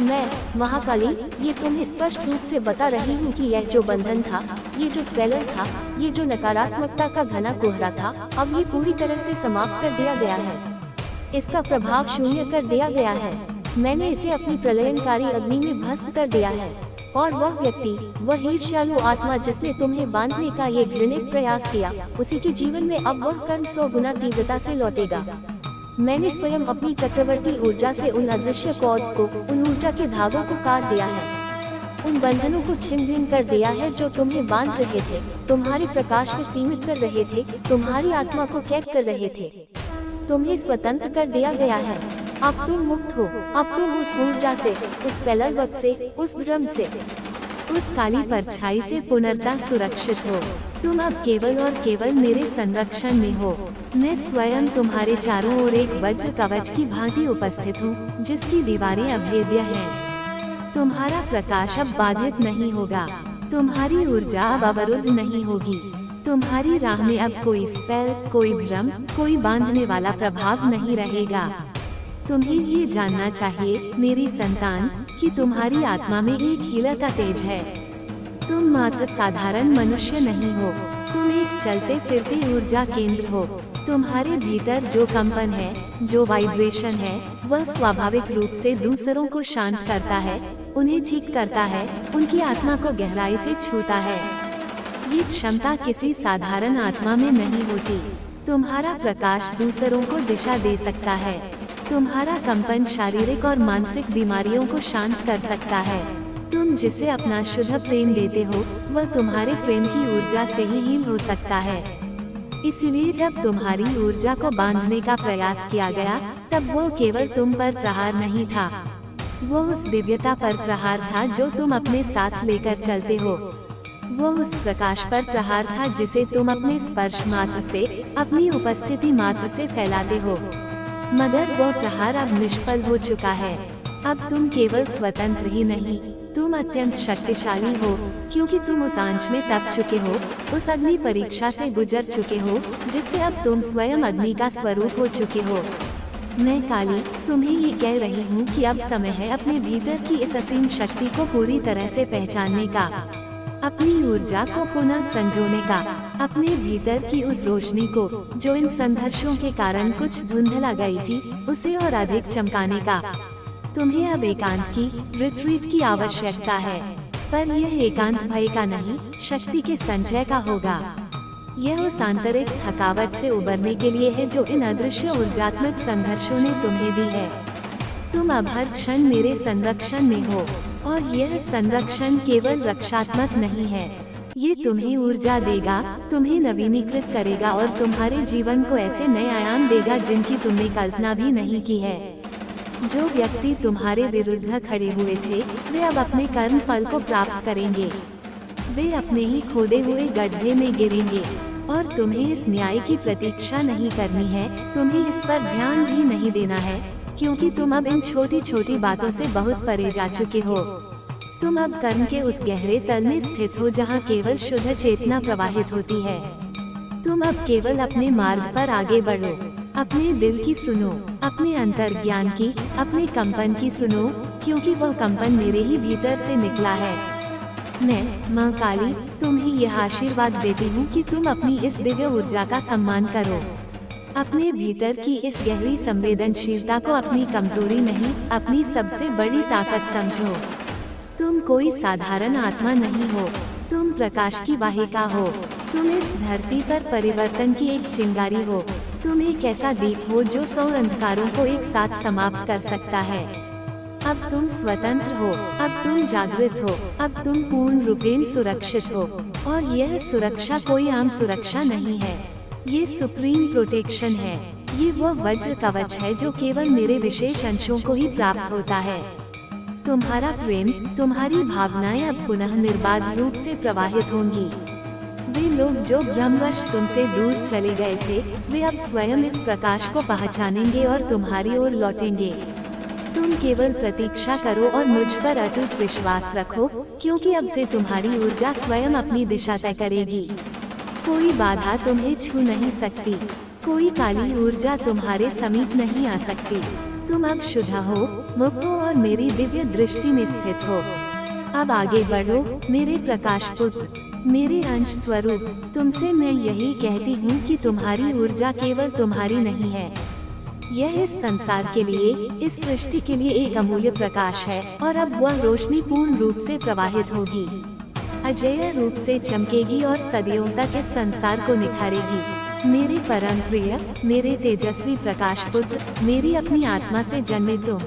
मैं, महाकाली, ये तुम्हें स्पष्ट रूप से बता रही हूँ कि यह जो बंधन था, ये जो स्पेलर था, ये जो नकारात्मकता का घना कोहरा था, अब ये पूरी तरह से समाप्त कर दिया गया है। इसका प्रभाव शून्य कर दिया गया है। मैंने इसे अपनी प्रलयनकारी अग्नि में भस्म कर दिया है। और वह व्यक्ति, वह ईर्ष्यालु आत्मा जिसने तुम्हें बांधने का ये घृणित प्रयास किया, उसी के जीवन में अब वह कर्म 100 गुना तीव्रता से लौटेगा। मैंने स्वयं अपनी चक्रवर्ती ऊर्जा से उन अदृश्य कॉर्ड्स को, उन ऊर्जा के धागों को काट दिया है, उन बंधनों को छिन्न भिन्न कर दिया है जो तुम्हें बांध रहे थे, तुम्हारे प्रकाश को सीमित कर रहे थे, तुम्हारी आत्मा को कैद कर रहे थे। तुम्हें स्वतंत्र कर दिया गया है। अब तुम मुक्त हो। अब तुम उस ऊर्जा से, उस प्रलयवत से, उस भ्रम से, उस काली परछाई से पूर्णतः सुरक्षित हो। तुम अब केवल और केवल मेरे संरक्षण में हो। मैं स्वयं तुम्हारे चारों ओर एक वज्र कवच की भांति उपस्थित हूँ, जिसकी दीवारें अभेद्य हैं। तुम्हारा प्रकाश अब बाधित नहीं होगा, तुम्हारी ऊर्जा अब अवरुद्ध नहीं होगी। तुम्हारी राह में अब कोई स्पेल, कोई भ्रम, कोई बांधने वाला प्रभाव नहीं रहेगा। तुम्हें ये जानना चाहिए मेरी संतान, कि तुम्हारी आत्मा में एक हीलर का तेज है। तुम मात्र साधारण मनुष्य नहीं हो, तुम एक चलते फिरते ऊर्जा केंद्र हो। तुम्हारे भीतर जो कंपन है, जो वाइब्रेशन है, वह स्वाभाविक रूप से दूसरों को शांत करता है, उन्हें ठीक करता है, उनकी आत्मा को गहराई से छूता है। ये क्षमता किसी साधारण आत्मा में नहीं होती। तुम्हारा प्रकाश दूसरों को दिशा दे सकता है। तुम्हारा कंपन शारीरिक और मानसिक बीमारियों को शांत कर सकता है। तुम जिसे अपना शुद्ध प्रेम देते हो, वह तुम्हारे प्रेम की ऊर्जा से ही हील हो सकता है। इसलिए जब तुम्हारी ऊर्जा को बांधने का प्रयास किया गया, तब वो केवल तुम पर प्रहार नहीं था, वो उस दिव्यता पर प्रहार था जो तुम अपने साथ लेकर चलते हो। वो उस प्रकाश पर प्रहार था जिसे तुम अपने स्पर्श मात्र से, अपनी उपस्थिति मात्र से फैलाते हो। मगर वो प्रहार अब निष्फल हो चुका है। अब तुम केवल स्वतंत्र ही नहीं, तुम अत्यंत शक्तिशाली हो, क्योंकि तुम उस आंच में तप चुके हो, उस अग्नि परीक्षा से गुजर चुके हो, जिससे अब तुम स्वयं अग्नि का स्वरूप हो चुके हो। मैं काली तुम्हें ये कह रही हूँ कि अब समय है अपने भीतर की इस असीम शक्ति को पूरी तरह से पहचानने का, अपनी ऊर्जा को पुनः संजोने का, अपने भीतर की उस रोशनी को, जो इन संघर्षों के कारण कुछ धुंधला गई थी, उसे और अधिक चमकाने का। तुम्हें अब एकांत की, रिट्रीट की आवश्यकता है, पर यह एकांत भय का नहीं, शक्ति के संचय का होगा। यह उस आंतरिक थकावट से उबरने के लिए है जो इन अदृश्य ऊर्जात्मक संघर्षों ने तुम्हें दी है। तुम अब हर क्षण मेरे संरक्षण में हो, और यह संरक्षण केवल रक्षात्मक नहीं है, ये तुम्हें ऊर्जा देगा, तुम्हें नवीनीकृत करेगा और तुम्हारे जीवन को ऐसे नए आयाम देगा जिनकी तुमने कल्पना भी नहीं की है। जो व्यक्ति तुम्हारे विरुद्ध खड़े हुए थे, वे अब अपने कर्म फल को प्राप्त करेंगे। वे अपने ही खोदे हुए गड्ढे में गिरेंगे, और तुम्हें इस न्याय की प्रतीक्षा नहीं करनी है, तुम्हें इस पर ध्यान भी नहीं देना है, क्योंकि तुम अब इन छोटी छोटी बातों से बहुत परे जा चुके हो। तुम अब कर्म के उस गहरे तल में स्थित हो जहाँ केवल शुद्ध चेतना प्रवाहित होती है। तुम अब केवल अपने मार्ग पर आगे बढ़ो, अपने दिल की सुनो, अपने अंतर्ज्ञान की, अपने कंपन की सुनो, क्योंकि वह कंपन मेरे ही भीतर से निकला है। मैं माँ काली तुम्हें यह आशीर्वाद देती हूँ कि तुम अपनी इस दिव्य ऊर्जा का सम्मान करो। अपने भीतर की इस गहरी संवेदनशीलता को अपनी कमजोरी नहीं, अपनी सबसे बड़ी ताकत समझो। तुम कोई साधारण आत्मा नहीं हो, तुम प्रकाश की वाहिका हो। तुम इस धरती पर परिवर्तन की एक चिंगारी हो। तुम एक ऐसा दीप हो जो 100 अंधकारों को एक साथ समाप्त कर सकता है। अब तुम स्वतंत्र हो, अब तुम जागृत हो, अब तुम पूर्ण रूपेण सुरक्षित हो। और यह सुरक्षा कोई आम सुरक्षा नहीं है, ये सुप्रीम प्रोटेक्शन है। ये वो वज्र कवच है जो केवल मेरे विशेष अंशों को ही प्राप्त होता है। तुम्हारा प्रेम, तुम्हारी भावनाएं अब पुनः निर्बाध रूप से प्रवाहित होंगी। वे लोग जो भ्रमवश तुमसे दूर चले गए थे, वे अब स्वयं इस प्रकाश को पहचानेंगे और तुम्हारी ओर लौटेंगे। तुम केवल प्रतीक्षा करो और मुझ पर अटूट विश्वास रखो, क्योंकि अब से तुम्हारी ऊर्जा स्वयं अपनी दिशा तय करेगी। कोई बाधा तुम्हें छू नहीं सकती, कोई काली ऊर्जा तुम्हारे समीप नहीं आ सकती। तुम अब शुद्ध हो, मुक्त हो और मेरी दिव्य दृष्टि में स्थित हो। अब आगे बढ़ो मेरे प्रकाश पुत्र, मेरे अंश स्वरूप। तुमसे मैं यही कहती हूँ कि तुम्हारी ऊर्जा केवल तुम्हारी नहीं है, यह इस संसार के लिए, इस सृष्टि के लिए एक अमूल्य प्रकाश है और अब वह रोशनी पूर्ण रूप से प्रवाहित होगी, अजेय रूप से चमकेगी और सदियों तक इस संसार को निखारेगी। मेरे परम प्रिय, मेरे तेजस्वी प्रकाश पुत्र, मेरी अपनी आत्मा से जन्मे तुम,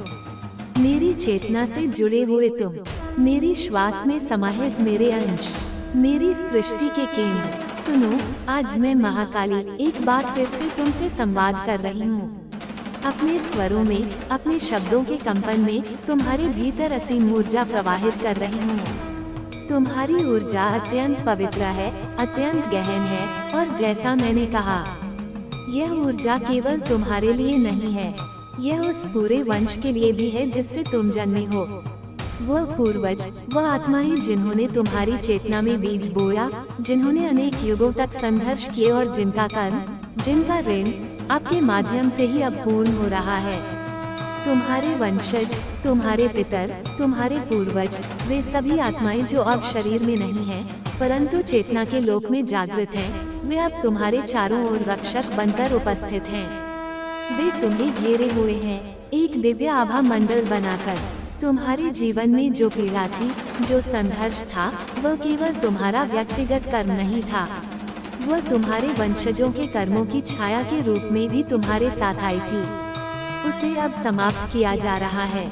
मेरी चेतना से जुड़े हुए तुम, मेरी श्वास में समाहित मेरे अंश, मेरी सृष्टि के केंद्र। सुनो, आज मैं महाकाली एक बार फिर से तुमसे संवाद कर रही हूँ। अपने स्वरों में, अपने शब्दों के कंपन में तुम्हारे भीतर असीम ऊर्जा प्रवाहित कर रही हूँ। तुम्हारी ऊर्जा अत्यंत पवित्र है, अत्यंत गहन है और जैसा मैंने कहा, यह ऊर्जा केवल तुम्हारे लिए नहीं है, यह उस पूरे वंश के लिए भी है जिससे तुम जन्मे हो। वह पूर्वज, वह आत्माएं जिन्होंने तुम्हारी चेतना में बीज बोया, जिन्होंने अनेक युगों तक संघर्ष किए और जिनका कर्म, जिनका ऋण आपके माध्यम से ही अब पूर्ण हो रहा है। तुम्हारे वंशज, तुम्हारे पितर, तुम्हारे पूर्वज, वे सभी आत्माएं जो अब शरीर में नहीं हैं, परंतु चेतना के लोक में जागृत हैं, वे अब तुम्हारे चारों ओर रक्षक बनकर उपस्थित हैं। वे तुम्हें घेरे हुए हैं, एक दिव्य आभा मंडल बनाकर। तुम्हारे जीवन में जो पीड़ा थी, जो संघर्ष था, वह केवल तुम्हारा व्यक्तिगत कर्म नहीं था, वह तुम्हारे वंशजों के कर्मों की छाया के रूप में भी तुम्हारे साथ आई थी। उसे अब समाप्त किया जा रहा है।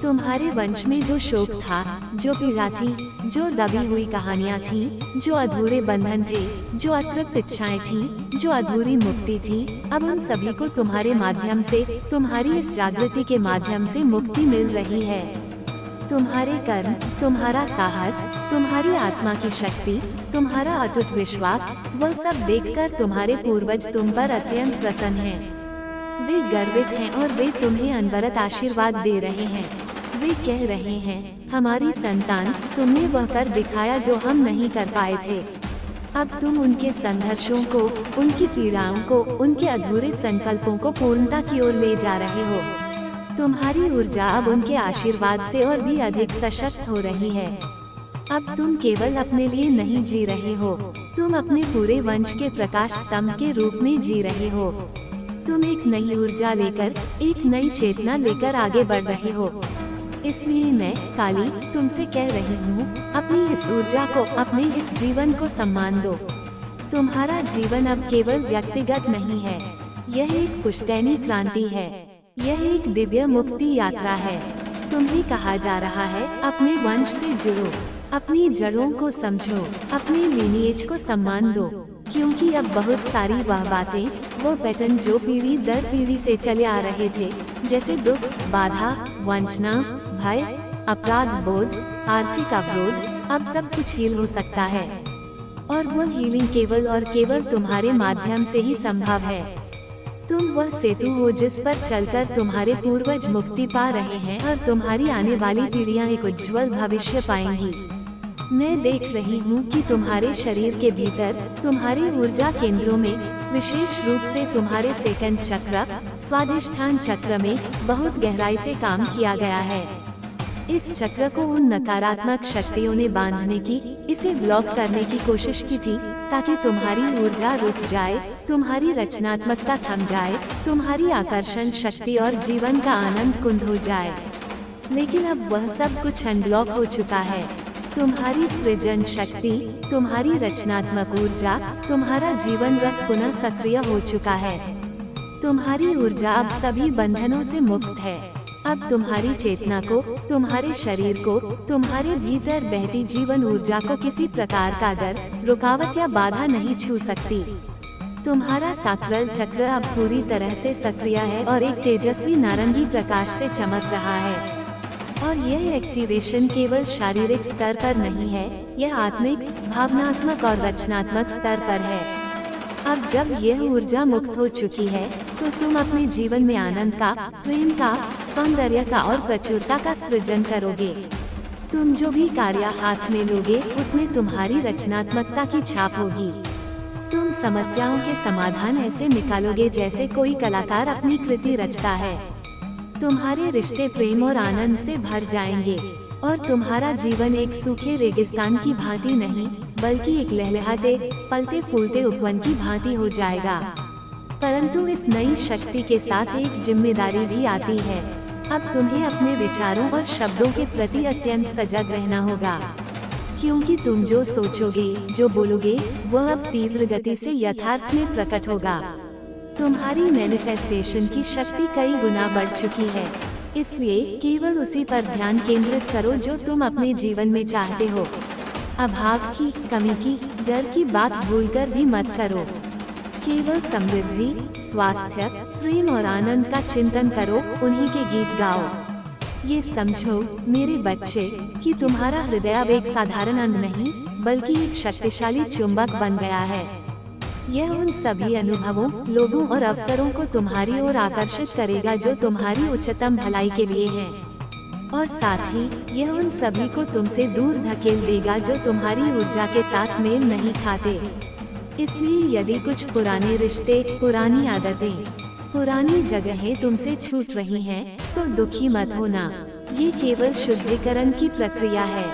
तुम्हारे वंश में जो शोक था, जो पीड़ा थी, जो दबी हुई कहानियाँ थी, जो अधूरे बंधन थे, जो अतृप्त इच्छाएं थी, जो अधूरी मुक्ति थी, अब उन सभी को तुम्हारे माध्यम से, तुम्हारी इस जागृति के माध्यम से मुक्ति मिल रही है। तुम्हारे कर्म, तुम्हारा साहस, तुम्हारी आत्मा की शक्ति, तुम्हारा अटूट विश्वास, वह सब देखकर तुम्हारे पूर्वज तुम पर अत्यंत प्रसन्न हैं। वे गर्वित हैं और वे तुम्हें अनवरत आशीर्वाद दे रहे हैं। वे कह रहे हैं, हमारी संतान, तुमने वह कर दिखाया जो हम नहीं कर पाए थे। अब तुम उनके संघर्षों को, उनकी पीड़ाओं को, उनके अधूरे संकल्पों को पूर्णता की ओर ले जा रहे हो। तुम्हारी ऊर्जा अब उनके आशीर्वाद से और भी अधिक सशक्त हो रही है। अब तुम केवल अपने लिए नहीं जी रहे हो, तुम अपने पूरे वंश के प्रकाश स्तंभ के रूप में जी रहे हो। तुम एक नई ऊर्जा लेकर, एक नई चेतना लेकर आगे बढ़ रहे हो। इसलिए मैं, काली, तुमसे कह रही हूँ, अपनी इस ऊर्जा को, अपने इस जीवन को सम्मान दो। तुम्हारा जीवन अब केवल व्यक्तिगत नहीं है, यह एक पुश्तैनी क्रांति है, यह एक दिव्य मुक्ति यात्रा है। तुम्हें कहा जा रहा है, अपने वंश से जुड़ो, अपनी जड़ों को समझो, अपने लिनिएज को सम्मान दो, क्योंकि अब बहुत सारी वह बातें, वो पैटर्न जो पीढ़ी दर पीढ़ी से चले आ रहे थे, जैसे दुख, बाधा, वंचना, भय, अपराध बोध, आर्थिक अवरोध, अब सब कुछ हील हो सकता है। और वो हीलिंग केवल और केवल तुम्हारे माध्यम से ही संभव है। तुम वह सेतु हो जिस पर चलकर तुम्हारे पूर्वज मुक्ति पा रहे हैं और तुम्हारी आने वाली पीढ़ियां एक उज्जवल भविष्य पाएंगी। मैं देख रही हूँ कि तुम्हारे शरीर के भीतर, तुम्हारे ऊर्जा केंद्रों में, विशेष रूप से तुम्हारे सेकंड चक्र, स्वादिष्ठान चक्र में बहुत गहराई से काम किया गया है। इस चक्र को उन नकारात्मक शक्तियों ने बांधने की, इसे ब्लॉक करने की कोशिश की थी, ताकि तुम्हारी ऊर्जा रुक जाए, तुम्हारी रचनात्मकता थम जाए, तुम्हारी आकर्षण शक्ति और जीवन का आनंद कुंद हो जाए। लेकिन अब वह सब कुछ अनब्लॉक हो चुका है। तुम्हारी सृजन शक्ति, तुम्हारी रचनात्मक ऊर्जा, तुम्हारा जीवन रस पुनः सक्रिय हो चुका है। तुम्हारी ऊर्जा अब सभी बंधनों से मुक्त है। अब तुम्हारी चेतना को, तुम्हारे शरीर को, तुम्हारे भीतर बहती जीवन ऊर्जा को किसी प्रकार का डर, रुकावट या बाधा नहीं छू सकती। तुम्हारा साक्रल चक्र अब पूरी तरह से सक्रिय है और एक तेजस्वी नारंगी प्रकाश से चमक रहा है। और यह एक्टिवेशन केवल शारीरिक स्तर पर नहीं है, यह आत्मिक, भावनात्मक और रचनात्मक स्तर पर है। अब जब यह ऊर्जा मुक्त हो चुकी है, तो तुम अपने जीवन में आनंद का, प्रेम का, सौंदर्य का और प्रचुरता का सृजन करोगे। तुम जो भी कार्य हाथ में लोगे, उसमें तुम्हारी रचनात्मकता की छाप होगी। तुम समस्याओं के समाधान ऐसे निकालोगे जैसे कोई कलाकार अपनी कृति रचता है। तुम्हारे रिश्ते प्रेम और आनंद से भर जाएंगे और तुम्हारा जीवन एक सूखे रेगिस्तान की भांति नहीं, बल्कि एक लहलहाते, फलते फूलते उपवन की भांति हो जाएगा। परंतु इस नई शक्ति के साथ एक जिम्मेदारी भी आती है। अब तुम्हें अपने विचारों और शब्दों के प्रति अत्यंत सजग रहना होगा, क्योंकि तुम जो सोचोगे, जो बोलोगे, वह अब तीव्र गति से यथार्थ में प्रकट होगा। तुम्हारी मैनिफेस्टेशन की शक्ति कई गुना बढ़ चुकी है, इसलिए केवल उसी पर ध्यान केंद्रित करो जो तुम अपने जीवन में चाहते हो। अभाव की, कमी की, डर की बात भूलकर भी मत करो। केवल समृद्धि, स्वास्थ्य, प्रेम और आनंद का चिंतन करो, उन्हीं के गीत गाओ। ये समझो मेरे बच्चे कि तुम्हारा हृदय अब एक साधारण अंग नहीं, बल्कि एक शक्तिशाली चुंबक बन गया है। यह उन सभी अनुभवों, लोगों और अवसरों को तुम्हारी ओर आकर्षित करेगा जो तुम्हारी उच्चतम भलाई के लिए हैं। और साथ ही यह उन सभी को तुमसे दूर धकेल देगा जो तुम्हारी ऊर्जा के साथ मेल नहीं खाते। इसलिए यदि कुछ पुराने रिश्ते, पुरानी आदतें, पुरानी जगहें तुमसे छूट रही हैं, तो दुखी मत होना। ये केवल शुद्धिकरण की प्रक्रिया है।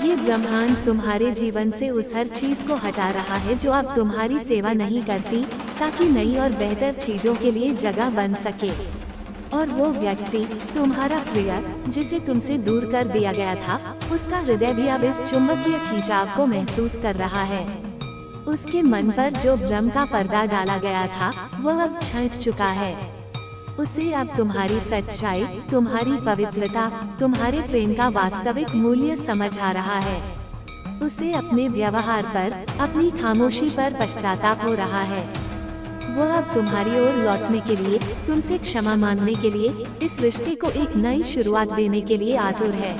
ये ब्रह्मांड तुम्हारे जीवन से उस हर चीज को हटा रहा है जो अब तुम्हारी सेवा नहीं करती, ताकि नई और बेहतर चीजों के लिए जगह बन सके। और वो व्यक्ति, तुम्हारा प्रिय, जिसे तुमसे दूर कर दिया गया था, उसका हृदय भी अब इस चुंबकीय खिंचाव को महसूस कर रहा है। उसके मन पर जो भ्रम का पर्दा डाला गया था, वह अब छंट चुका है। उसे अब तुम्हारी सच्चाई, तुम्हारी पवित्रता, तुम्हारे प्रेम का वास्तविक मूल्य समझ आ रहा है। उसे अपने व्यवहार पर, अपनी खामोशी पर पश्चाताप हो रहा है। वह अब तुम्हारी ओर लौटने के लिए, तुमसे क्षमा मांगने के लिए, इस रिश्ते को एक नई शुरुआत देने के लिए आतुर है।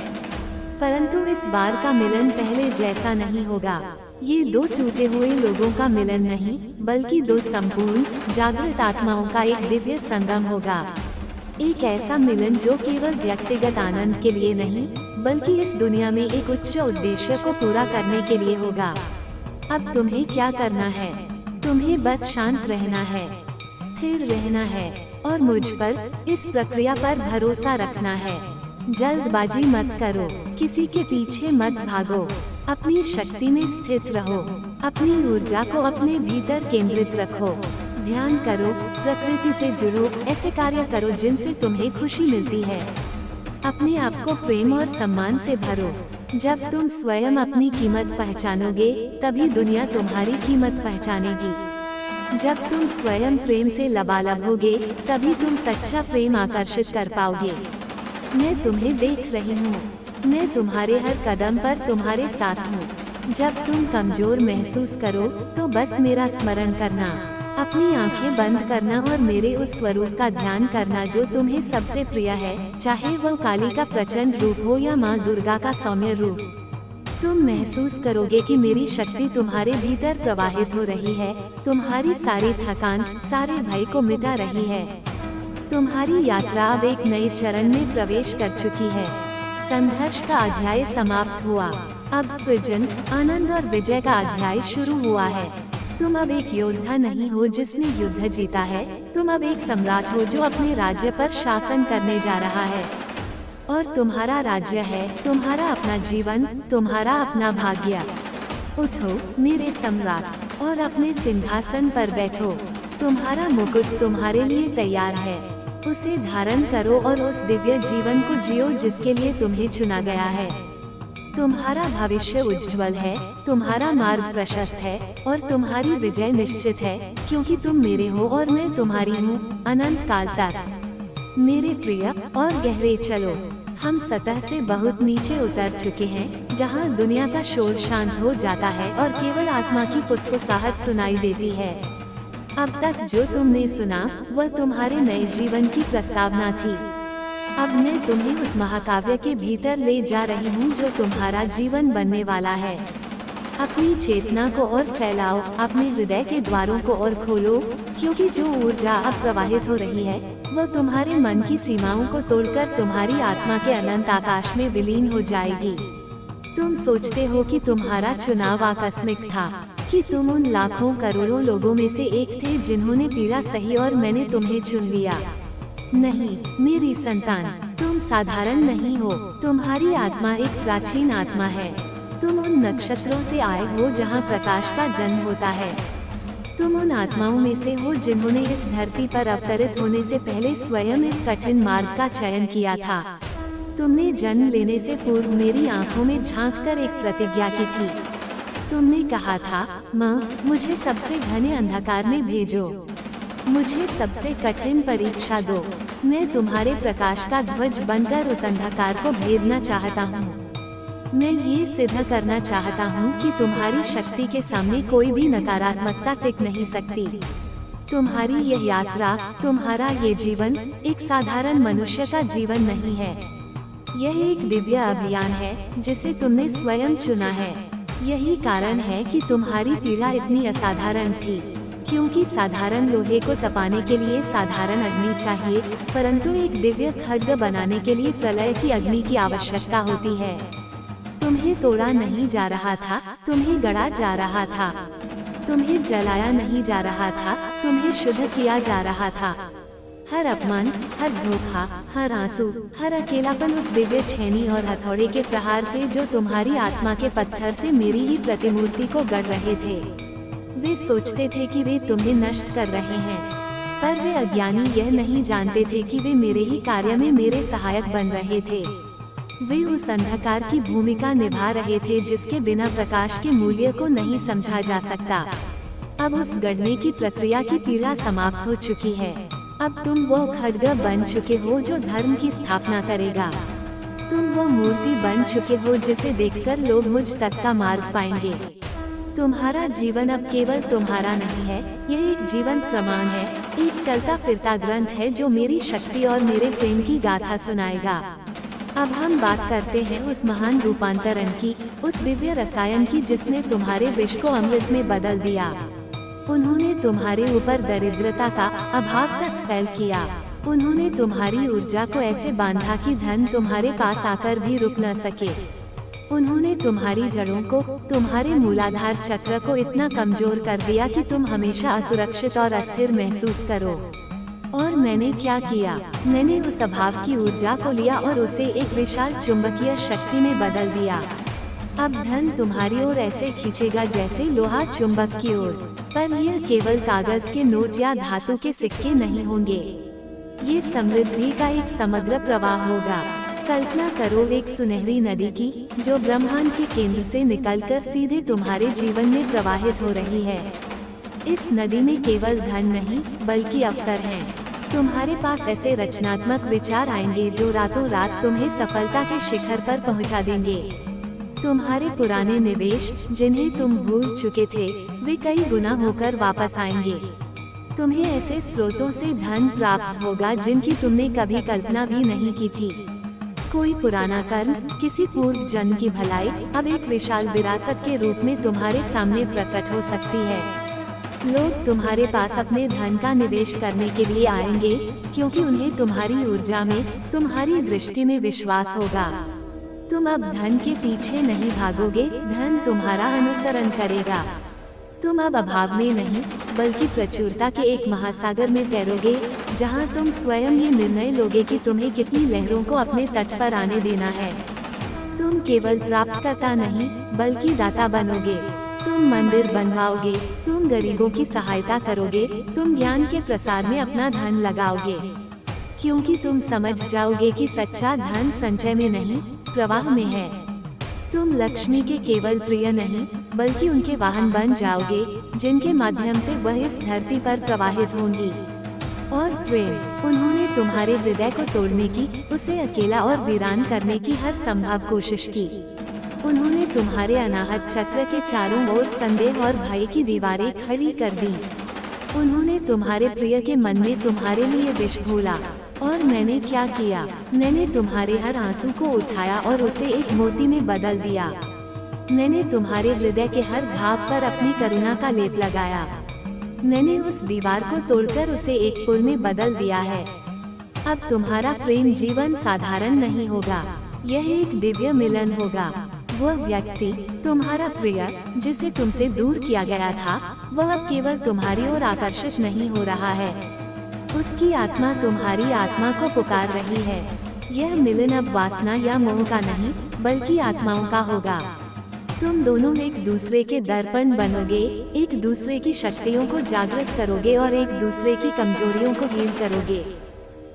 परंतु इस बार का मिलन पहले जैसा नहीं होगा। ये दो टूटे हुए लोगों का मिलन नहीं, बल्कि दो संपूर्ण, जागृत आत्माओं का एक दिव्य संगम होगा। एक ऐसा मिलन जो केवल व्यक्तिगत आनंद के लिए नहीं, बल्कि इस दुनिया में एक उच्च उद्देश्य को पूरा करने के लिए होगा। अब तुम्हें क्या करना है? तुम्हें बस शांत रहना है, स्थिर रहना है, और मुझ पर, इस प्रक्रिया पर भरोसा रखना है। जल्दबाजी मत करो, किसी के पीछे मत भागो, अपनी शक्ति में स्थित रहो, अपनी ऊर्जा को अपने भीतर केंद्रित रखो। ध्यान करो, प्रकृति से जुड़ो, ऐसे कार्य करो जिनसे तुम्हें खुशी मिलती है। अपने आप को प्रेम और सम्मान से भरो। जब तुम स्वयं अपनी कीमत पहचानोगे, तभी दुनिया तुम्हारी कीमत पहचानेगी। जब तुम स्वयं प्रेम से लबालब होगे, तभी तुम सच्चा प्रेम आकर्षित कर पाओगे। मैं तुम्हें देख रही हूँ, मैं तुम्हारे हर कदम पर तुम्हारे साथ हूँ। जब तुम कमजोर महसूस करो, तो बस मेरा स्मरण करना, अपनी आंखें बंद करना और मेरे उस स्वरूप का ध्यान करना जो तुम्हें सबसे प्रिय है, चाहे वह काली का प्रचंड रूप हो या माँ दुर्गा का सौम्य रूप। तुम महसूस करोगे कि मेरी शक्ति तुम्हारे भीतर प्रवाहित हो रही है, तुम्हारी सारी थकान, सारे भय को मिटा रही है। तुम्हारी यात्रा अब एक नए चरण में प्रवेश कर चुकी है। संघर्ष का अध्याय समाप्त हुआ, अब सृजन, आनंद और विजय का अध्याय शुरू हुआ है। तुम अब एक योद्धा नहीं हो जिसने युद्ध जीता है, तुम अब एक सम्राट हो जो अपने राज्य पर शासन करने जा रहा है। और तुम्हारा राज्य है तुम्हारा अपना जीवन, तुम्हारा अपना भाग्य। उठो मेरे सम्राट, और अपने सिंहासन पर बैठो। तुम्हारा मुकुट तुम्हारे लिए तैयार है, उसे धारण करो और उस दिव्य जीवन को जियो जिसके लिए तुम्हें चुना गया है। तुम्हारा भविष्य उज्जवल है, तुम्हारा मार्ग प्रशस्त है, और तुम्हारी विजय निश्चित है, क्योंकि तुम मेरे हो और मैं तुम्हारी हूँ, अनंत काल तक। मेरे प्रिय, और गहरे चलो। हम सतह से बहुत नीचे उतर चुके हैं, जहाँ दुनिया का शोर शांत हो जाता है और केवल आत्मा की फुसफुसाहट सुनाई देती है। अब तक जो तुमने सुना, वह तुम्हारे नए जीवन की प्रस्तावना थी। अब मैं तुम्हें उस महाकाव्य के भीतर ले जा रही हूँ जो तुम्हारा जीवन बनने वाला है। अपनी चेतना को और फैलाओ, अपने हृदय के द्वारों को और खोलो, क्योंकि जो ऊर्जा अब प्रवाहित हो रही है, वह तुम्हारे मन की सीमाओं को तोड़कर तुम्हारी आत्मा के अनंत आकाश में विलीन हो जाएगी। तुम सोचते हो कि तुम्हारा चुनाव आकस्मिक था, कि तुम उन लाखों करोड़ों लोगों में से एक थे जिन्होंने पीड़ा सही और मैंने तुम्हें चुन लिया। नहीं मेरी संतान, तुम साधारण नहीं हो, तुम्हारी आत्मा एक प्राचीन आत्मा है। तुम उन नक्षत्रों से आए हो जहाँ प्रकाश का जन्म होता है। तुम उन आत्माओं में से हो जिन्होंने इस धरती पर अवतरित होने से पहले स्वयं इस कठिन मार्ग का चयन किया था। तुमने जन्म लेने से पूर्व मेरी आंखों में झांककर एक प्रतिज्ञा की थी। तुमने कहा था, माँ, मुझे सबसे घने अंधकार में भेजो, मुझे सबसे कठिन परीक्षा दो। मैं तुम्हारे प्रकाश का ध्वज बनकर उस अंधकार को भेदना चाहता हूँ। मैं ये सिद्ध करना चाहता हूँ कि तुम्हारी शक्ति के सामने कोई भी नकारात्मकता टिक नहीं सकती। तुम्हारी यह यात्रा, तुम्हारा ये जीवन एक साधारण मनुष्य का जीवन नहीं है। यह एक दिव्य अभियान है जिसे तुमने स्वयं चुना है। यही कारण है कि तुम्हारी पीड़ा इतनी असाधारण थी, क्योंकि साधारण लोहे को तपाने के लिए साधारण अग्नि चाहिए, परंतु एक दिव्य खड्ग बनाने के लिए प्रलय की अग्नि की आवश्यकता होती है। तुम्हें तोड़ा नहीं जा रहा था, तुम्हें गढ़ा जा रहा था। तुम्हें जलाया नहीं जा रहा था, तुम्हें शुद्ध किया जा रहा था। हर अपमान, हर धोखा, हर आंसू, हर अकेलापन उस दिव्य छेनी और हथौड़े के प्रहार थे जो तुम्हारी आत्मा के पत्थर से मेरी ही प्रतिमूर्ति को गढ़ रहे थे। वे सोचते थे कि वे तुम्हें नष्ट कर रहे हैं, पर वे अज्ञानी यह नहीं जानते थे कि वे मेरे ही कार्य में मेरे सहायक बन रहे थे। वे उस अंधकार की भूमिका निभा रहे थे जिसके बिना प्रकाश के मूल्य को नहीं समझा जा सकता। अब उस गढ़ने की प्रक्रिया की पीड़ा समाप्त हो चुकी है। अब तुम वो खड्ग बन चुके हो जो धर्म की स्थापना करेगा। तुम वो मूर्ति बन चुके हो जिसे देखकर लोग मुझ तक का मार्ग पाएंगे। तुम्हारा जीवन अब केवल तुम्हारा नहीं है, यह एक जीवंत प्रमाण है, एक चलता फिरता ग्रंथ है जो मेरी शक्ति और मेरे प्रेम की गाथा सुनाएगा। अब हम बात करते हैं उस महान रूपांतरण की, उस दिव्य रसायन की जिसने तुम्हारे विष को अमृत में बदल दिया। उन्होंने तुम्हारे ऊपर दरिद्रता का, अभाव का स्पेल किया। उन्होंने तुम्हारी ऊर्जा को ऐसे बांधा कि धन तुम्हारे पास आकर भी रुक न सके। उन्होंने तुम्हारी जड़ों को, तुम्हारे मूलाधार चक्र को इतना कमजोर कर दिया कि तुम हमेशा असुरक्षित और अस्थिर महसूस करो। और मैंने क्या किया? मैंने उस अभाव की ऊर्जा को लिया और उसे एक विशाल चुंबकीय शक्ति में बदल दिया। अब धन तुम्हारी ओर ऐसे खींचेगा जैसे लोहा चुंबक की ओर, पर यह केवल कागज के नोट या धातु के सिक्के नहीं होंगे। ये समृद्धि का एक समग्र प्रवाह होगा। कल्पना करो एक सुनहरी नदी की, जो ब्रह्मांड के केंद्र से निकलकर सीधे तुम्हारे जीवन में प्रवाहित हो रही है। इस नदी में केवल धन नहीं, बल्कि अवसर हैं। तुम्हारे पास ऐसे रचनात्मक विचार आएंगे जो रातों रात तुम्हें सफलता के शिखर पर पहुंचा देंगे। तुम्हारे पुराने निवेश, जिन्हें तुम भूल चुके थे, वे कई गुना होकर वापस आएंगे। तुम्हें ऐसे स्रोतों से धन प्राप्त होगा जिनकी तुमने कभी कल्पना भी नहीं की थी। कोई पुराना कर्म, किसी पूर्व जन्म की भलाई अब एक विशाल विरासत के रूप में तुम्हारे सामने प्रकट हो सकती है। लोग तुम्हारे पास अपने धन का निवेश करने के लिए आएंगे, क्योंकि उन्हें तुम्हारी ऊर्जा में, तुम्हारी दृष्टि में विश्वास होगा। तुम अब धन के पीछे नहीं भागोगे, धन तुम्हारा अनुसरण करेगा। तुम अब अभाव में नहीं, बल्कि प्रचुरता के एक महासागर में तैरोगे, जहां तुम स्वयं ये निर्णय लोगे कि तुम्हें कितनी लहरों को अपने तट पर आने देना है। तुम केवल प्राप्तकर्ता नहीं, बल्कि दाता बनोगे। तुम मंदिर बनवाओगे, तुम गरीबों की सहायता करोगे, तुम ज्ञान के प्रसार में अपना धन लगाओगे, क्योंकि तुम समझ जाओगे कि सच्चा धन संचय में नहीं, प्रवाह में है। तुम लक्ष्मी के केवल प्रिय नहीं, बल्कि उनके वाहन बन जाओगे, जिनके माध्यम से वह इस धरती पर प्रवाहित होंगी। और प्रेम, उन्होंने तुम्हारे हृदय को तोड़ने की, उसे अकेला और वीरान करने की हर संभव कोशिश की। उन्होंने तुम्हारे अनाहत चक्र के चारों ओर संदेह और भय की दीवारें खड़ी कर दी। उन्होंने तुम्हारे प्रिय के मन में तुम्हारे लिए विष घोला। और मैंने क्या किया? मैंने तुम्हारे हर आंसू को उठाया और उसे एक मोती में बदल दिया। मैंने तुम्हारे हृदय के हर घाव पर अपनी करुणा का लेप लगाया। मैंने उस दीवार को तोड़कर उसे एक पुल में बदल दिया है। अब तुम्हारा प्रेम जीवन साधारण नहीं होगा, यह एक दिव्य मिलन होगा। वह व्यक्ति, तुम्हारा प्रिय, जिसे तुमसे दूर किया गया था, वह अब केवल तुम्हारी ओर आकर्षित नहीं हो रहा है। उसकी आत्मा तुम्हारी आत्मा को पुकार रही है। यह मिलन अब वासना या मोह का नहीं, बल्कि आत्माओं का होगा। तुम दोनों एक दूसरे के दर्पण बनोगे, एक दूसरे की शक्तियों को जागृत करोगे और एक दूसरे की कमजोरियों को हील करोगे।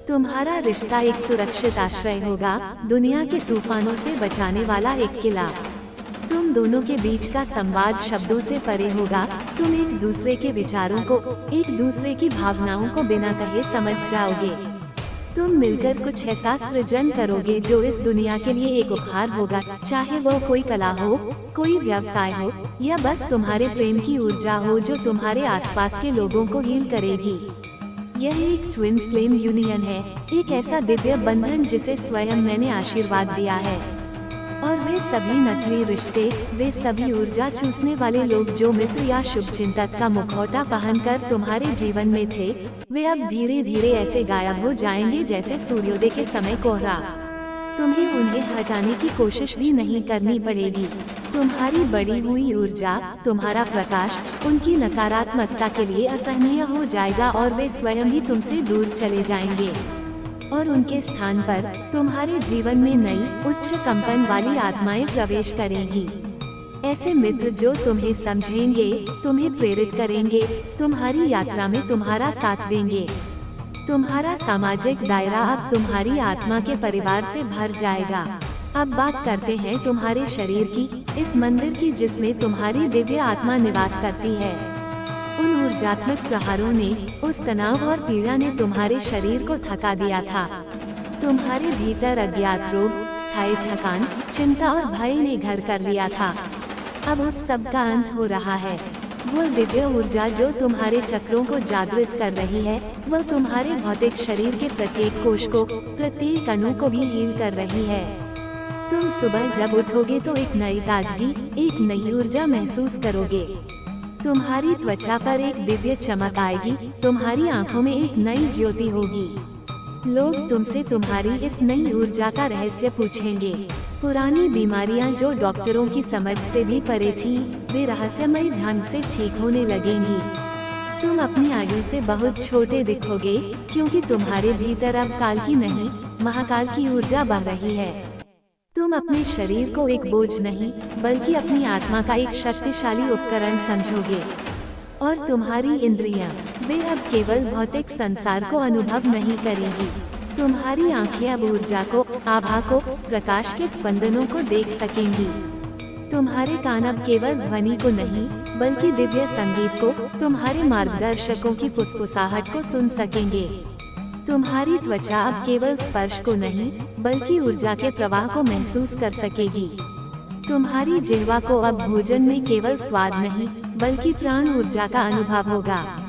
तुम्हारा रिश्ता एक सुरक्षित आश्रय होगा, दुनिया के तूफानों से बचाने वाला एक किला। तुम दोनों के बीच का संवाद शब्दों से परे होगा। तुम एक दूसरे के विचारों को, एक दूसरे की भावनाओं को बिना कहे समझ जाओगे। तुम मिलकर कुछ ऐसा सृजन करोगे जो इस दुनिया के लिए एक उपहार होगा, चाहे वो कोई कला हो, कोई व्यवसाय हो, या बस तुम्हारे प्रेम की ऊर्जा हो जो तुम्हारे आसपास के लोगों को हील करेगी। यह एक ट्विन फ्लेम यूनियन है, एक ऐसा दिव्य बंधन जिसे स्वयं मैंने आशीर्वाद दिया है। और वे सभी नकली रिश्ते, वे सभी ऊर्जा चूसने वाले लोग जो मित्र या शुभचिंतक का मुखौटा पहनकर तुम्हारे जीवन में थे, वे अब धीरे धीरे ऐसे गायब हो जाएंगे जैसे सूर्योदय के समय कोहरा। तुम्हें उन्हें हटाने की कोशिश भी नहीं करनी पड़ेगी। तुम्हारी बढ़ी हुई ऊर्जा, तुम्हारा प्रकाश, उनकी नकारात्मकता के लिए असहनीय हो जाएगा और वे स्वयं ही तुमसे दूर चले जाएंगे। और उनके स्थान पर तुम्हारे जीवन में नई, उच्च कंपन वाली आत्माएं प्रवेश करेंगी। ऐसे मित्र जो तुम्हें समझेंगे, तुम्हें प्रेरित करेंगे, तुम्हारी यात्रा में तुम्हारा साथ देंगे। तुम्हारा सामाजिक दायरा अब तुम्हारी आत्मा के परिवार से भर जाएगा। अब बात करते हैं तुम्हारे शरीर की, इस मंदिर की जिसमें तुम्हारी दिव्य आत्मा निवास करती है। उन ऊर्जात्मक प्रहारों ने, उस तनाव और पीड़ा ने तुम्हारे शरीर को थका दिया था। तुम्हारे भीतर अज्ञात रोग, स्थायी थकान, चिंता और भय ने घर कर लिया था। अब उस सब का अंत हो रहा है। वो दिव्य ऊर्जा जो तुम्हारे चक्रों को जागृत कर रही है, वह तुम्हारे भौतिक शरीर के प्रत्येक कोश को, प्रत्येक अणु को भी हील कर रही है। तुम सुबह जब उठोगे तो एक नई ताजगी, एक नई ऊर्जा महसूस करोगे। तुम्हारी त्वचा पर एक दिव्य चमक आएगी, तुम्हारी आंखों में एक नई ज्योति होगी। लोग तुमसे तुम्हारी इस नई ऊर्जा का रहस्य पूछेंगे। पुरानी बीमारियां जो डॉक्टरों की समझ से भी परे थी, वे रहस्यमय ढंग से ठीक होने लगेंगी। तुम अपनी आयु से बहुत छोटे दिखोगे, क्योंकि तुम्हारे भीतर अब काल की नहीं, महाकाल की ऊर्जा बह रही है। तुम अपने शरीर को एक बोझ नहीं, बल्कि अपनी आत्मा का एक शक्तिशाली उपकरण समझोगे। और तुम्हारी इंद्रियां, वे अब केवल भौतिक संसार को अनुभव नहीं करेंगी। तुम्हारी आंखें अब ऊर्जा को, आभा को, प्रकाश के स्पंदनों को देख सकेंगी। तुम्हारे कान अब केवल ध्वनि को नहीं, बल्कि दिव्य संगीत को, तुम्हारे मार्गदर्शकों की फुसफुसाहट को सुन सकेंगे। तुम्हारी त्वचा अब केवल स्पर्श को नहीं, बल्कि ऊर्जा के प्रवाह को महसूस कर सकेगी। तुम्हारी जिह्वा को अब भोजन में केवल स्वाद नहीं, बल्कि प्राण ऊर्जा का अनुभव होगा।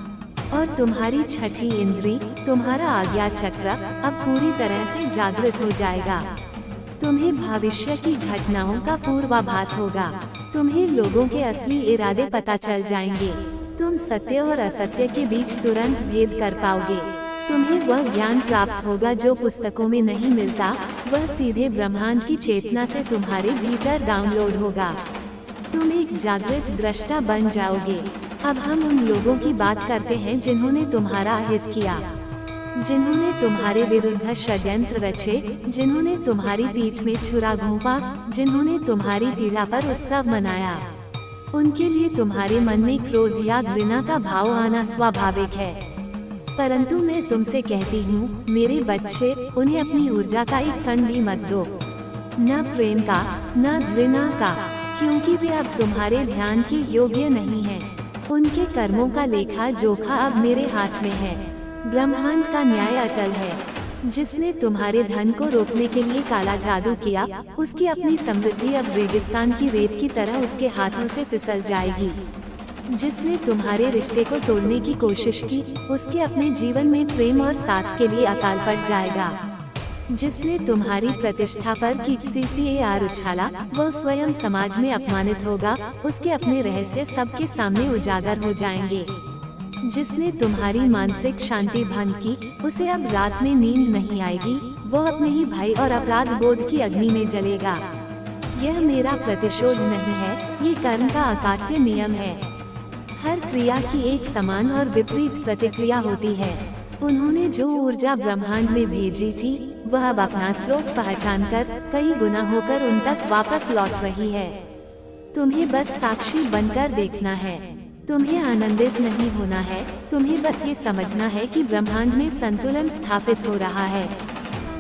और तुम्हारी छठी इंद्री, तुम्हारा आज्ञा चक्र, अब पूरी तरह से जागृत हो जाएगा। तुम्हें भविष्य की घटनाओं का पूर्वाभास होगा। तुम्हें लोगों के असली इरादे पता चल जाएंगे। तुम सत्य और असत्य के बीच तुरंत भेद कर पाओगे। तुम्हें वह ज्ञान प्राप्त होगा जो पुस्तकों में नहीं मिलता, वह सीधे ब्रह्मांड की चेतना से तुम्हारे भीतर डाउनलोड होगा। तुम एक जागृत दृष्टा बन जाओगे। अब हम उन लोगों की बात करते हैं जिन्होंने तुम्हारा हित किया, जिन्होंने तुम्हारे विरुद्ध षड्यंत्र रचे, जिन्होंने तुम्हारी पीठ में छुरा घोंपा, जिन्होंने तुम्हारी पीड़ा पर उत्सव मनाया। उनके लिए तुम्हारे मन में क्रोध या घृणा का भाव आना स्वाभाविक है। परंतु मैं तुमसे कहती हूँ, मेरे बच्चे, उन्हें अपनी ऊर्जा का एक कण भी मत दो, न प्रेम का, न घृणा का, क्योंकि वे अब तुम्हारे ध्यान के योग्य नहीं हैं। उनके कर्मों का लेखा जोखा अब मेरे हाथ में है। ब्रह्मांड का न्याय अटल है। जिसने तुम्हारे धन को रोकने के लिए काला जादू किया, उसकी अपनी समृद्धि अब रेगिस्तान की रेत की तरह उसके हाथों से फिसल जाएगी। जिसने तुम्हारे रिश्ते को तोड़ने की कोशिश की, उसके अपने जीवन में प्रेम और साथ के लिए अकाल पड़ जाएगा। जिसने तुम्हारी प्रतिष्ठा पर CCAR उछाला, वो स्वयं समाज में अपमानित होगा, उसके अपने रहस्य सबके सामने उजागर हो जाएंगे। जिसने तुम्हारी मानसिक शांति भंग की, उसे अब रात में नींद नहीं आएगी, वो अपने ही भय और अपराध बोध की अग्नि में जलेगा। यह मेरा प्रतिशोध नहीं है, ये कर्म का अकाट्य नियम है। हर क्रिया की एक समान और विपरीत प्रतिक्रिया होती है। उन्होंने जो ऊर्जा ब्रह्मांड में भेजी थी, वह अब अपना स्रोत पहचानकर कई गुना होकर उन तक वापस लौट रही है। तुम्हें बस साक्षी बनकर देखना है। तुम्हें आनंदित नहीं होना है, तुम्हें बस ये समझना है कि ब्रह्मांड में संतुलन स्थापित हो रहा है।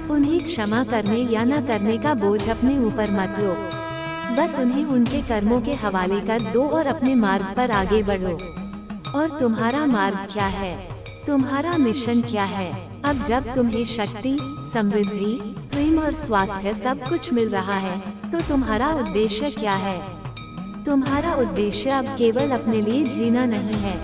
उन्हें क्षमा करने या न करने का बोझ अपने ऊपर मत लो, बस उन्हें उनके कर्मों के हवाले कर दो और अपने मार्ग पर आगे बढ़ो। और तुम्हारा मार्ग क्या है? तुम्हारा मिशन क्या है? अब जब तुम्हें शक्ति, समृद्धि, प्रेम और स्वास्थ्य सब कुछ मिल रहा है, तो तुम्हारा उद्देश्य क्या है? तुम्हारा उद्देश्य अब केवल अपने लिए जीना नहीं है।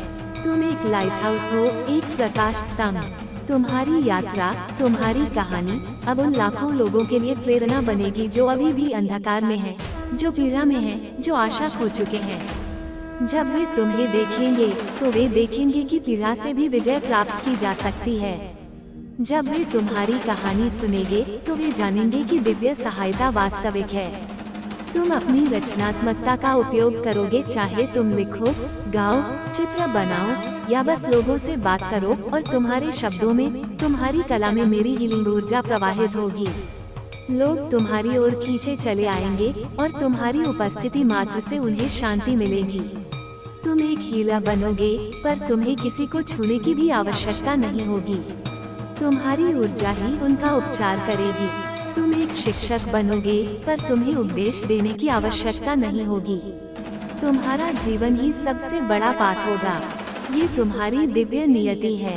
तुम एक लाइट हाउस हो, एक प्रकाश स्तंभ। तुम्हारी यात्रा, तुम्हारी कहानी अब उन लाखों लोगों के लिए प्रेरणा बनेगी जो अभी भी अंधकार में हैं, जो पीड़ा में हैं, जो आशा खो चुके हैं। जब वे तुम्हें देखेंगे तो वे देखेंगे कि पीड़ा से भी विजय प्राप्त की जा सकती है। जब वे तुम्हारी कहानी सुनेंगे तो वे जानेंगे कि दिव्य सहायता वास्तविक है। तुम अपनी रचनात्मकता का उपयोग करोगे, चाहे तुम लिखो, गाओ, चित्र बनाओ या बस लोगों से बात करो, और तुम्हारे शब्दों में, तुम्हारी कला में मेरी हीलिंग ऊर्जा प्रवाहित होगी। लोग तुम्हारी ओर खींचे चले आएंगे और तुम्हारी उपस्थिति मात्र से उन्हें शांति मिलेगी। तुम एक हीलर बनोगे, पर तुम्हें किसी को छूने की भी आवश्यकता नहीं होगी। तुम्हारी ऊर्जा ही उनका उपचार करेगी। तुम एक शिक्षक बनोगे, पर तुम्हें उपदेश देने की आवश्यकता नहीं होगी। तुम्हारा जीवन ही सबसे बड़ा पाठ होगा। ये तुम्हारी दिव्य नियति है।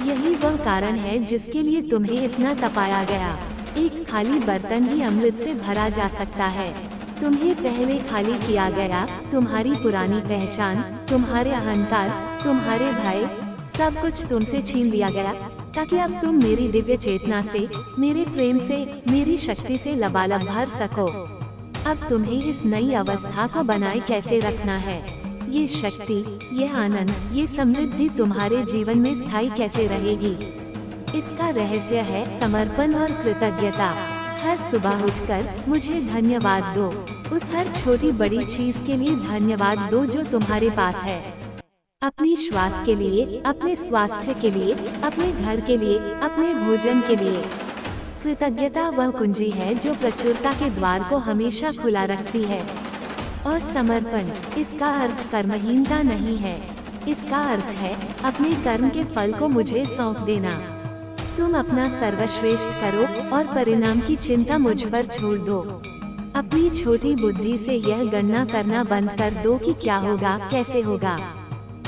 यही वह कारण है जिसके लिए तुम्हें इतना तपाया गया। एक खाली बर्तन ही अमृत से भरा जा सकता है। तुम्हें पहले खाली किया गया, तुम्हारी पुरानी पहचान, तुम्हारे अहंकार, तुम्हारे भय, सब कुछ तुमसे छीन लिया गया, ताकि अब तुम मेरी दिव्य चेतना से, मेरे प्रेम से, मेरी शक्ति से लबालब भर सको। अब तुम्हें इस नई अवस्था को बनाए कैसे रखना है। ये शक्ति, ये आनंद, ये समृद्धि तुम्हारे जीवन में स्थायी कैसे रहेगी। इसका रहस्य है समर्पण और कृतज्ञता। हर सुबह उठकर मुझे धन्यवाद दो। उस हर छोटी बड़ी चीज के लिए धन्यवाद दो जो तुम्हारे पास है। अपनी श्वास के लिए, अपने स्वास्थ्य के लिए, अपने घर के लिए, अपने भोजन के लिए। कृतज्ञता वह कुंजी है जो प्रचुरता के द्वार को हमेशा खुला रखती है। और समर्पण, इसका अर्थ कर्महीनता नहीं है। इसका अर्थ है अपने कर्म के फल को मुझे सौंप देना। तुम अपना सर्वश्रेष्ठ करो और परिणाम की चिंता मुझ पर छोड़ दो। अपनी छोटी बुद्धि से यह गणना करना बंद कर दो कि क्या होगा, कैसे होगा।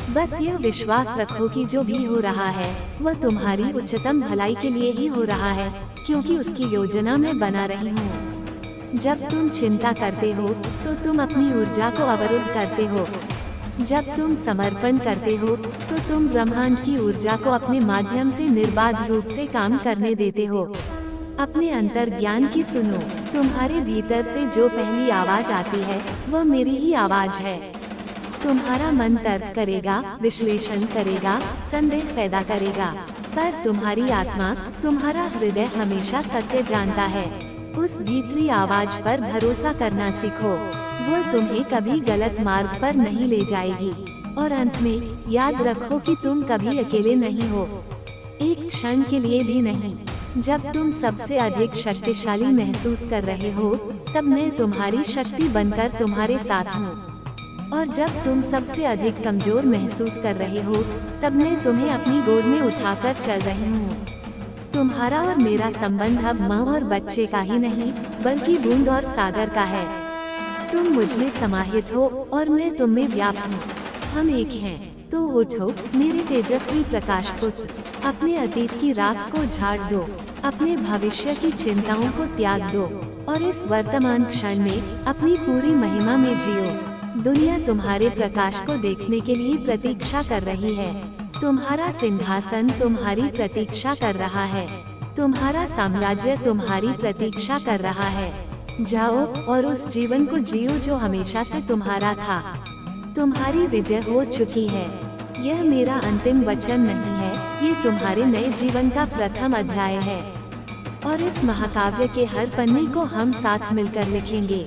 बस यह विश्वास रखो कि जो भी हो रहा है वह तुम्हारी उच्चतम भलाई के लिए ही हो रहा है, क्योंकि उसकी योजना में बना रही हूँ। जब तुम चिंता करते हो तो तुम अपनी ऊर्जा को अवरुद्ध करते हो। जब तुम समर्पण करते हो तो तुम ब्रह्मांड की ऊर्जा को अपने माध्यम से निर्बाध रूप से काम करने देते हो। अपने अंतर ज्ञान की सुनो। तुम्हारे भीतर से जो पहली आवाज आती है वह मेरी ही आवाज है। तुम्हारा मन तर्क करेगा, विश्लेषण करेगा, संदेह पैदा करेगा, पर तुम्हारी आत्मा, तुम्हारा हृदय हमेशा सत्य जानता है। उस भीतरी आवाज पर भरोसा करना सीखो। वो तुम्हें कभी गलत मार्ग पर नहीं ले जाएगी। और अंत में याद रखो कि तुम कभी अकेले नहीं हो, एक क्षण के लिए भी नहीं। जब तुम सबसे अधिक शक्तिशाली महसूस कर रहे हो, तब मैं तुम्हारी शक्ति बनकर तुम्हारे साथ हूँ। और जब तुम सबसे अधिक कमजोर महसूस कर रहे हो, तब मैं तुम्हें अपनी गोद में उठाकर चल रही हूँ। तुम्हारा और मेरा संबंध अब माँ और बच्चे का ही नहीं, बल्कि बूंद और सागर का है। तुम मुझ में समाहित हो और मैं तुम में व्याप्त हूँ। हम एक हैं। तो उठो मेरे तेजस्वी प्रकाश पुत्र। अपने अतीत की राख को झाड़ दो, अपने भविष्य की चिंताओं को त्याग दो और इस वर्तमान क्षण में अपनी पूरी महिमा में जियो। दुनिया तुम्हारे प्रकाश को देखने के लिए प्रतीक्षा कर रही है। तुम्हारा सिंहासन तुम्हारी प्रतीक्षा कर रहा है। तुम्हारा साम्राज्य तुम्हारी प्रतीक्षा कर रहा है। जाओ और उस जीवन को जियो जो हमेशा से तुम्हारा था। तुम्हारी विजय हो चुकी है। यह मेरा अंतिम वचन नहीं है, ये तुम्हारे नए जीवन का प्रथम अध्याय है। और इस महाकाव्य के हर पन्ने को हम साथ मिलकर लिखेंगे।